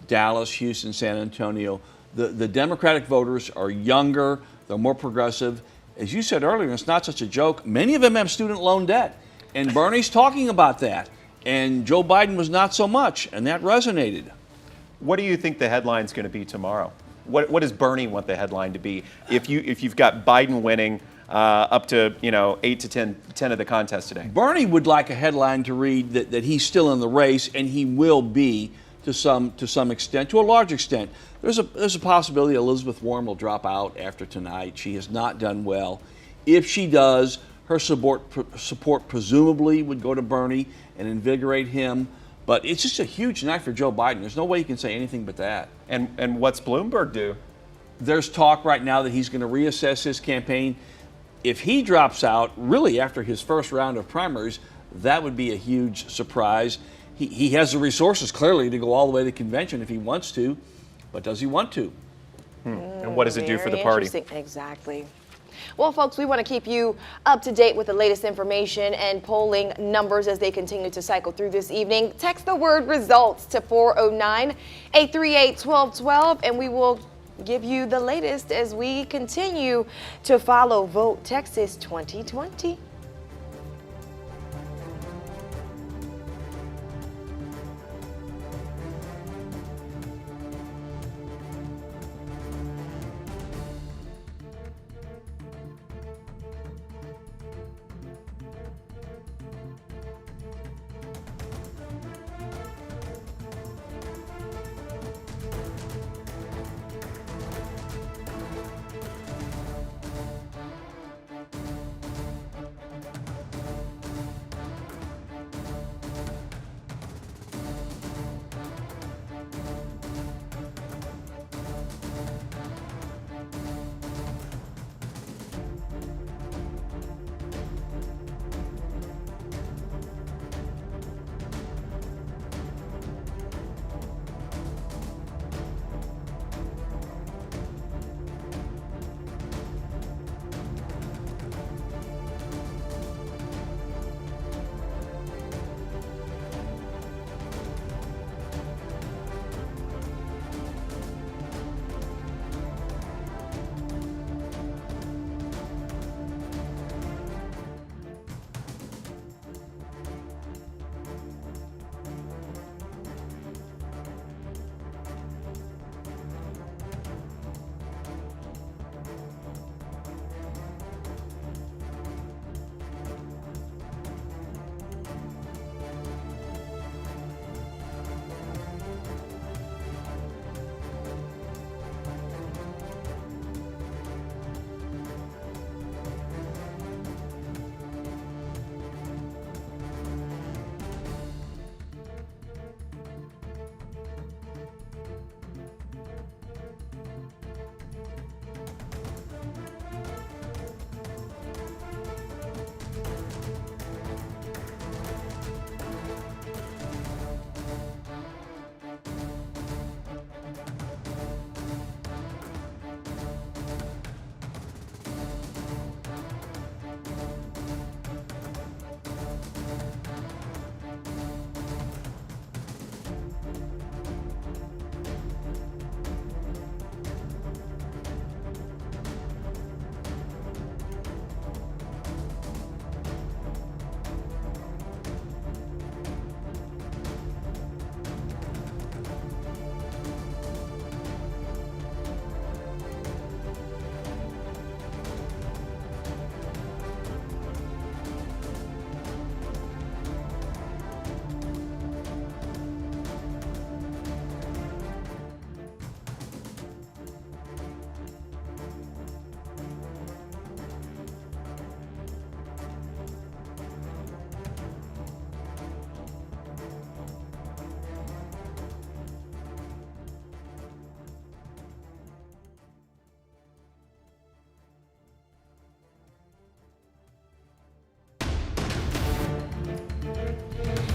Dallas, Houston, San Antonio, the Democratic voters are younger, they're more progressive. As you said earlier, it's not such a joke, many of them have student loan debt. And Bernie's talking about that. And Joe Biden was not so much, and that resonated. What do you think the headline's going to be tomorrow? What does Bernie want the headline to be? If you've got Biden winning up to 8 to 10 of the contest today. Bernie would like a headline to read that he's still in the race, and he will be to some extent, to a large extent. There's a possibility Elizabeth Warren will drop out after tonight. She has not done well. If she does, her support presumably would go to Bernie and invigorate him. But it's just a huge night for Joe Biden. There's no way you can say anything but that. And what's Bloomberg do? There's talk right now that he's going to reassess his campaign. If he drops out, really after his first round of primaries, that would be a huge surprise. He has the resources, clearly, to go all the way to the convention if he wants to. But does he want to? And what does it do for the Very party? interesting. Exactly. Well, folks, we want to keep you up to date with the latest information and polling numbers as they continue to cycle through this evening. Text the word results to 409-838-1212, and we will give you the latest as we continue to follow Vote Texas 2020.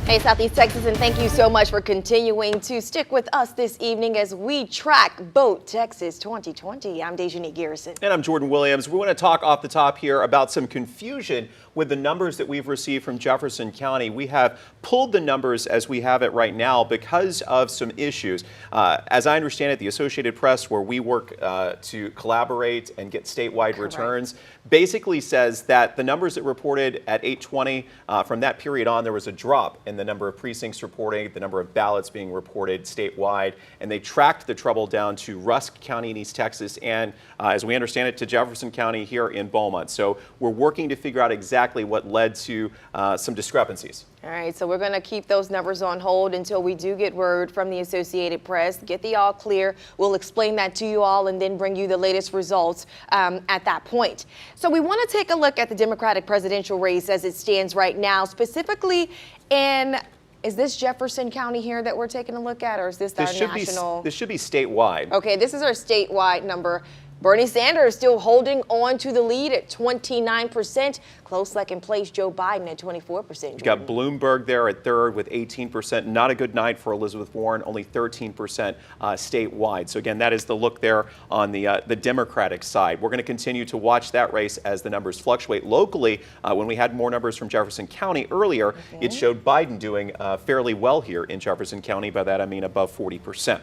Hey, Southeast Texas, and thank you so much for continuing to stick with us this evening as we track Vote Texas 2020. I'm Dejanique Garrison. And I'm Jordan Williams. We want to talk off the top here about some confusion with the numbers that we've received from Jefferson County. We have pulled the numbers as we have it right now because of some issues. As I understand it, the Associated Press, where we work to collaborate and get statewide returns, basically says that the numbers that reported at 8/20, from that period on, there was a drop in the number of precincts reporting, the number of ballots being reported statewide, and they tracked the trouble down to Rusk County in East Texas and, as we understand it, to Jefferson County here in Beaumont. So we're working to figure out exactly what led to some discrepancies. All right, so we're going to keep those numbers on hold until we do get word from the Associated Press, get the all clear. We'll explain that to you all and then bring you the latest results at that point. So we want to take a look at the Democratic presidential race as it stands right now, specifically in, is this Jefferson County here that we're taking a look at, or is this our national? This should be statewide. Okay, this is our statewide number. Bernie Sanders still holding on to the lead at 29%. Close second place, Joe Biden at 24%. You've got Bloomberg there at third with 18%. Not a good night for Elizabeth Warren, only 13% statewide. So again, that is the look there on the Democratic side. We're going to continue to watch that race as the numbers fluctuate locally. When we had more numbers from Jefferson County earlier, it showed Biden doing fairly well here in Jefferson County. By that I mean above 40%.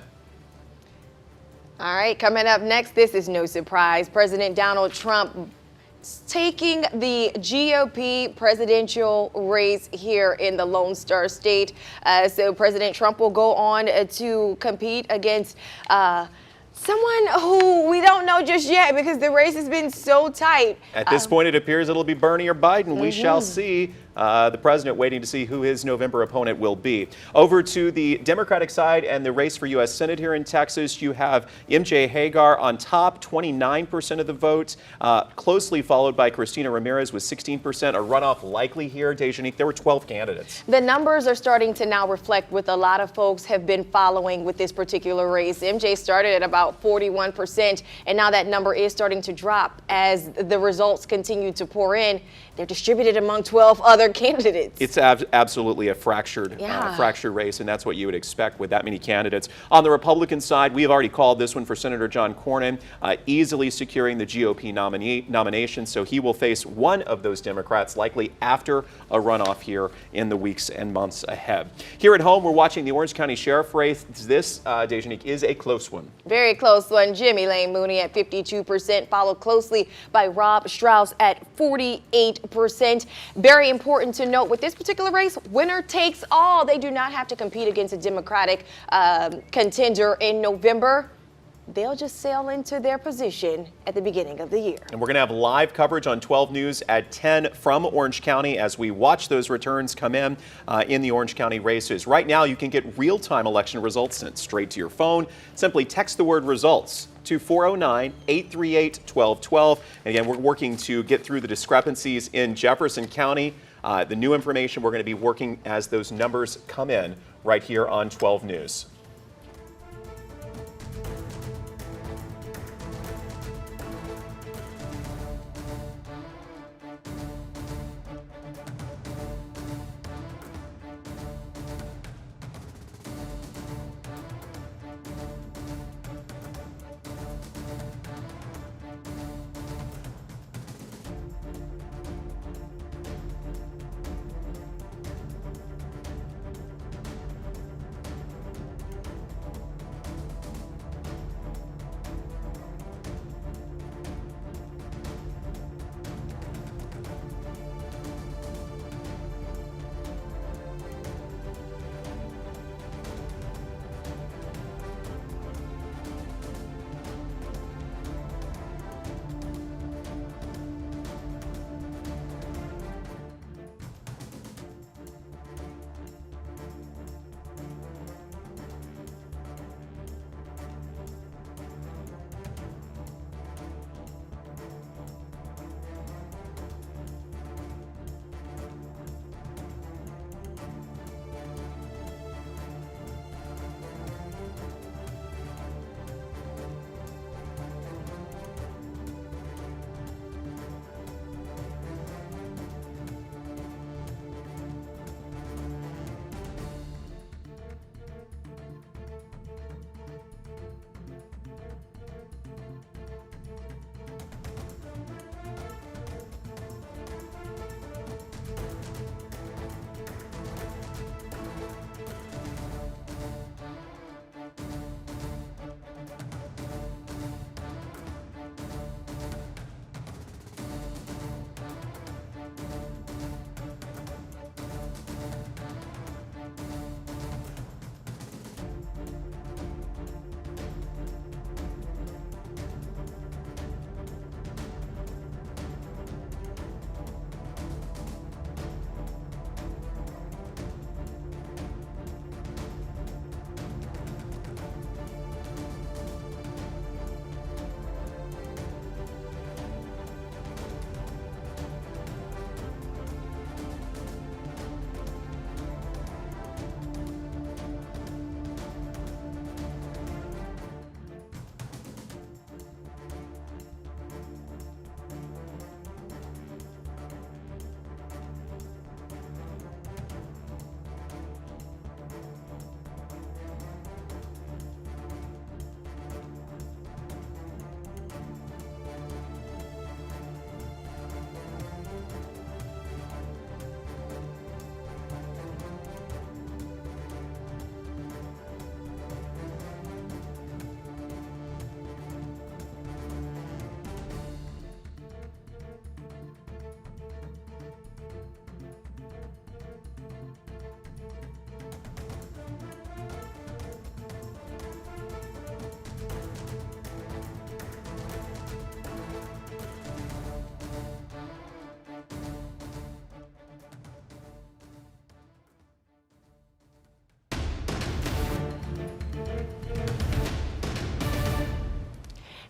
All right, coming up next, this is no surprise. President Donald Trump taking the GOP presidential race here in the Lone Star State. So President Trump will go on to compete against someone who we don't know just yet because the race has been so tight. At this point, it appears it'll be Bernie or Biden. We shall see. The president waiting to see who his November opponent will be. Over to the Democratic side and the race for U.S. Senate here in Texas, you have MJ Hagar on top, 29% of the vote, closely followed by Christina Ramirez with 16%. A runoff likely here, Dejanique. There were 12 candidates. The numbers are starting to now reflect what a lot of folks have been following with this particular race. MJ started at about 41%, and now that number is starting to drop as the results continue to pour in. They're distributed among 12 other candidates. It's absolutely a fractured race, and that's what you would expect with that many candidates. On the Republican side, we have already called this one for Senator John Cornyn, easily securing the GOP nomination, so he will face one of those Democrats likely after a runoff here in the weeks and months ahead. Here at home, we're watching the Orange County Sheriff race. This, Dejanique, is a close one. Very close one. Jimmy Lane Mooney at 52%, followed closely by Rob Strauss at 48%. Very important to note with this particular race, winner takes all. They do not have to compete against a Democratic contender in November. They'll just sail into their position at the beginning of the year. And we're going to have live coverage on 12 News at 10 from Orange County as we watch those returns come in the Orange County races. Right now, you can get real-time election results sent straight to your phone. Simply text the word results to 409-838-1212. And again, we're working to get through the discrepancies in Jefferson County. The new information, we're going to be working as those numbers come in right here on 12 News.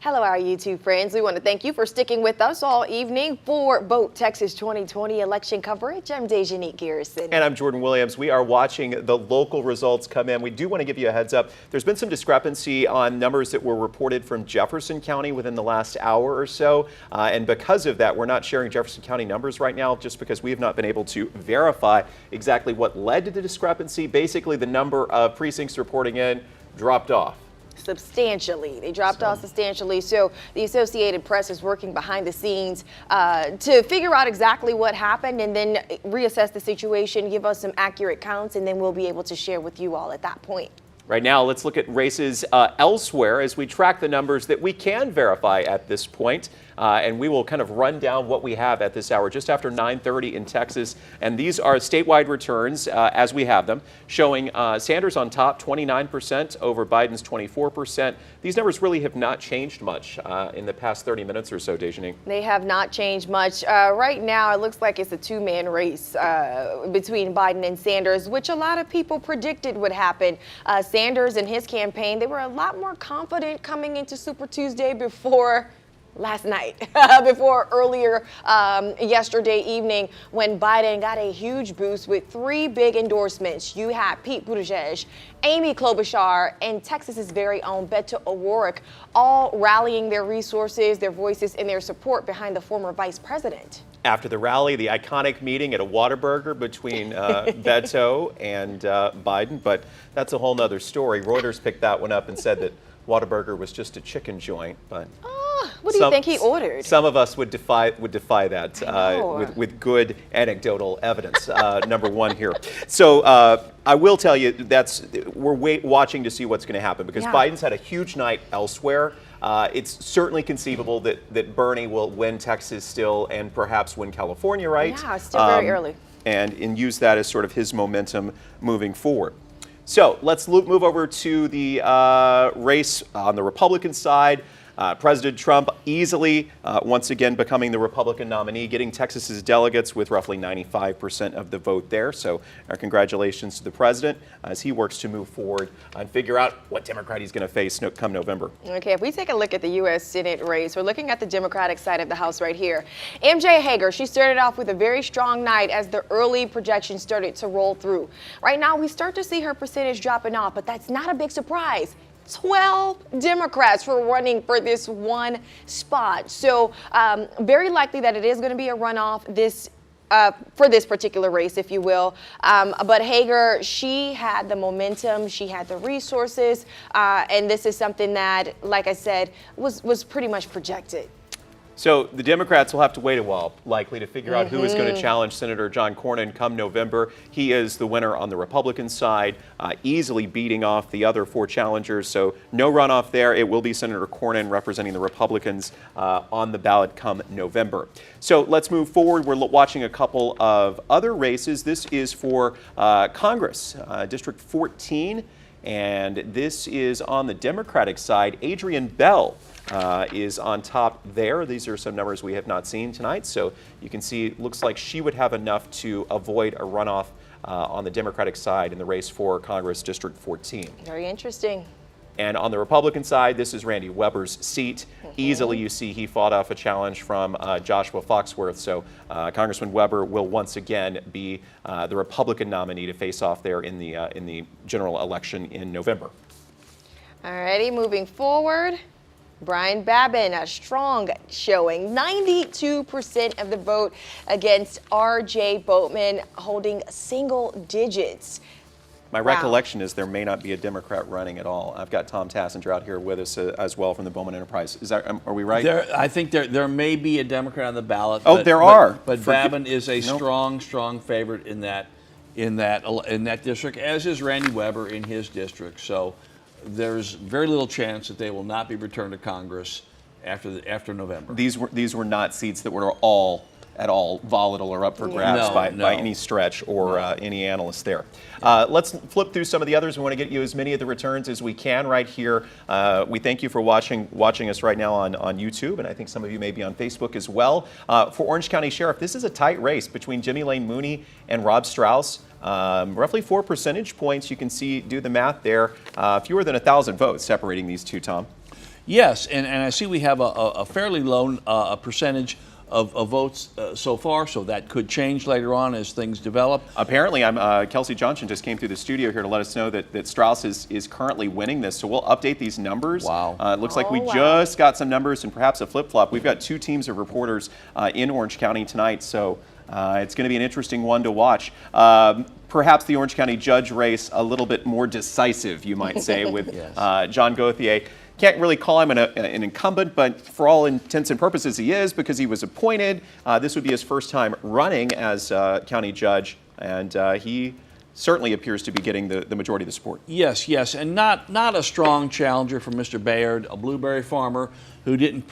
Hello, our YouTube friends. We want to thank you for sticking with us all evening for Vote Texas 2020 election coverage. I'm Dejanique Garrison. And I'm Jordan Williams. We are watching the local results come in. We do want to give you a heads up. There's been some discrepancy on numbers that were reported from Jefferson County within the last hour or so. And because of that, we're not sharing Jefferson County numbers right now just because we have not been able to verify exactly what led to the discrepancy. Basically, the number of precincts reporting in dropped off. Substantially. They dropped off substantially. So the Associated Press is working behind the scenes to figure out exactly what happened and then reassess the situation, give us some accurate counts, and then we'll be able to share with you all at that point. Right now, let's look at races elsewhere as we track the numbers that we can verify at this point. And we will kind of run down what we have at this hour just after 9:30 in Texas. And these are statewide returns as we have them, showing Sanders on top, 29% over Biden's 24%. These numbers really have not changed much in the past 30 minutes or so, Dejanique. They have not changed much. Right now, it looks like it's a two-man race between Biden and Sanders, which a lot of people predicted would happen. Sanders and his campaign, they were a lot more confident coming into Super Tuesday before last night, before earlier yesterday evening when Biden got a huge boost with three big endorsements. You had Pete Buttigieg, Amy Klobuchar, and Texas's very own Beto O'Rourke, all rallying their resources, their voices, and their support behind the former vice president. After the rally, the iconic meeting at a Whataburger between Beto and Biden, but that's a whole nother story. Reuters picked that one up and said that Whataburger was just a chicken joint, but what do you think he ordered? Some of us would defy that with good anecdotal evidence. Number one here. So I will tell you we're watching to see what's going to happen because Biden's had a huge night elsewhere. It's certainly conceivable that Bernie will win Texas still and perhaps win California, right? Yeah, it's still very early. And use that as sort of his momentum moving forward. So let's move over to the race on the Republican side. President Trump easily, once again, becoming the Republican nominee, getting Texas's delegates with roughly 95% of the vote there. So our congratulations to the president as he works to move forward and figure out what Democrat he's going to face come November. Okay, if we take a look at the U.S. Senate race, we're looking at the Democratic side of the House right here. MJ Hager, she started off with a very strong night as the early projections started to roll through. Right now, we start to see her percentage dropping off, but that's not a big surprise. 12 Democrats were running for this one spot. So very likely that it is going to be a runoff for this particular race, if you will. But Hager, she had the momentum, she had the resources, and this is something that, like I said, was pretty much projected. So the Democrats will have to wait a while, likely, to figure out who is going to challenge Senator John Cornyn come November. He is the winner on the Republican side, easily beating off the other four challengers. So no runoff there. It will be Senator Cornyn representing the Republicans on the ballot come November. So let's move forward. We're watching a couple of other races. This is for Congress, District 14. And this is on the Democratic side. Adrienne Bell is on top there. These are some numbers we have not seen tonight. So you can see it looks like she would have enough to avoid a runoff on the Democratic side in the race for Congress District 14. Very interesting. And on the Republican side, this is Randy Weber's seat. Easily, you see, he fought off a challenge from Joshua Foxworth. So Congressman Weber will once again be the Republican nominee to face off there in the general election in November. All righty, moving forward. Brian Babin, a strong showing, 92% of the vote against R.J. Boatman, holding single digits. My recollection is there may not be a Democrat running at all. I've got Tom Tassinger out here with us as well from the Bowman Enterprise. Are we right? I think there may be a Democrat on the ballot. Oh, there are. But Babin is a strong favorite in that district, as is Randy Weber in his district. So there's very little chance that they will not be returned to Congress after November. These were not seats that were at all volatile or up for grabs by any stretch or any analyst there. Let's flip through some of the others. We want to get you as many of the returns as we can right here. We thank you for watching us right now on YouTube, and I think some of you may be on Facebook as well. For Orange County Sheriff, this is a tight race between Jimmy Lane Mooney and Rob Strauss. Roughly 4 percentage points. You can see, do the math there. Fewer than 1,000 votes separating these two, Tom. Yes, and I see we have a fairly low percentage of votes so far, so that could change later on as things develop. Apparently, Kelsey Johnson just came through the studio here to let us know that Strauss is currently winning this, so we'll update these numbers. Wow. It looks like we just got some numbers and perhaps a flip-flop. We've got 2 teams of reporters in Orange County tonight, so it's going to be an interesting one to watch. Perhaps the Orange County judge race a little bit more decisive, you might say, with Yes. John Gauthier. Can't really call him an incumbent, but for all intents and purposes, he is, because he was appointed. This would be his first time running as county judge, and he certainly appears to be getting the majority of the support. Yes, yes, and not a strong challenger for Mr. Bayard, a blueberry farmer who didn't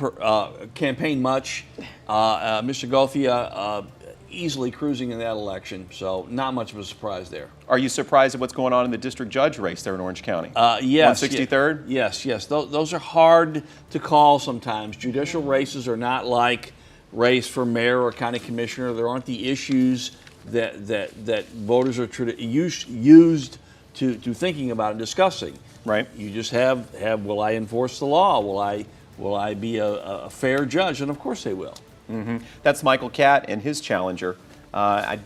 campaign much. Mr. Gauthier easily cruising in that election, so not much of a surprise there. Are you surprised at what's going on in the district judge race there in Orange County? Yes. 163rd? Yes, yes. Those are hard to call sometimes. Judicial races are not like race for mayor or county commissioner. There aren't the issues that voters are used to thinking about and discussing. Right. You just have will I enforce the law? Will I be a fair judge? And of course they will. Mm-hmm. That's Michael Catt and his challenger. I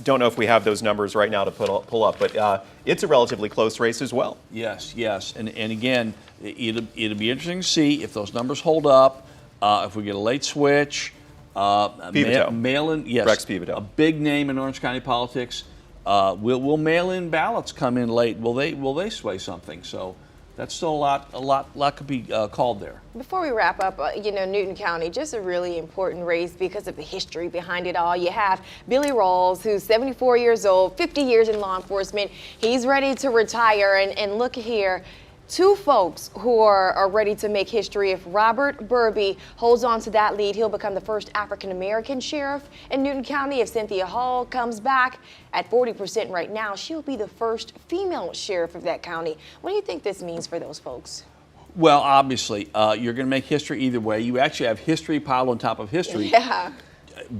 don't know if we have those numbers right now to pull up, but it's a relatively close race as well. Yes, yes, and again, it'll be interesting to see if those numbers hold up. If we get a late switch, mail-in, yes, Rex Pivotal, a big name in Orange County politics. Will mail-in ballots come in late? Will they sway something? So that's still a lot could be called there. Before we wrap up, Newton County, just a really important race because of the history behind it all. You have Billy Rawls, who's 74 years old, 50 years in law enforcement. He's ready to retire, and look here. 2 folks who are ready to make history. If Robert Burby holds on to that lead, he'll become the first African-American sheriff in Newton County. If Cynthia Hall comes back at 40% right now, she'll be the first female sheriff of that county. What do you think this means for those folks? Well, obviously, you're going to make history either way. You actually have history piled on top of history. Yeah.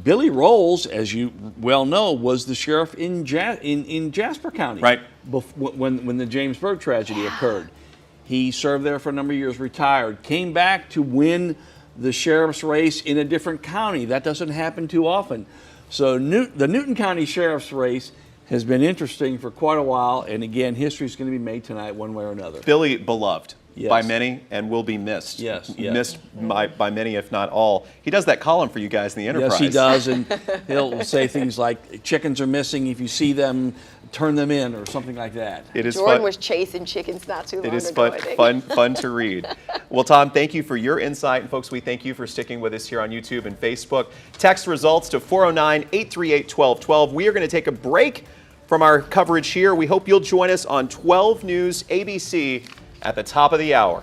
Billy Rawls, as you well know, was the sheriff in Jasper County. Right. When the James Byrd tragedy occurred. He served there for a number of years, retired, came back to win the sheriff's race in a different county. That doesn't happen too often. So the Newton County sheriff's race has been interesting for quite a while, and again, history is going to be made tonight one way or another. Billy, beloved. Yes. By many, and will be missed. Yes, yes. Missed by many, if not all. He does that column for you guys in the Enterprise. Yes, he does, and he'll say things like, chickens are missing, if you see them, turn them in, or something like that. It is Jordan fun. was chasing chickens not too long ago. It is I think. fun to read. Well, Tom, thank you for your insight. And folks, we thank you for sticking with us here on YouTube and Facebook. Text results to 409-838-1212. We are going to take a break from our coverage here. We hope you'll join us on 12 News ABC at the top of the hour.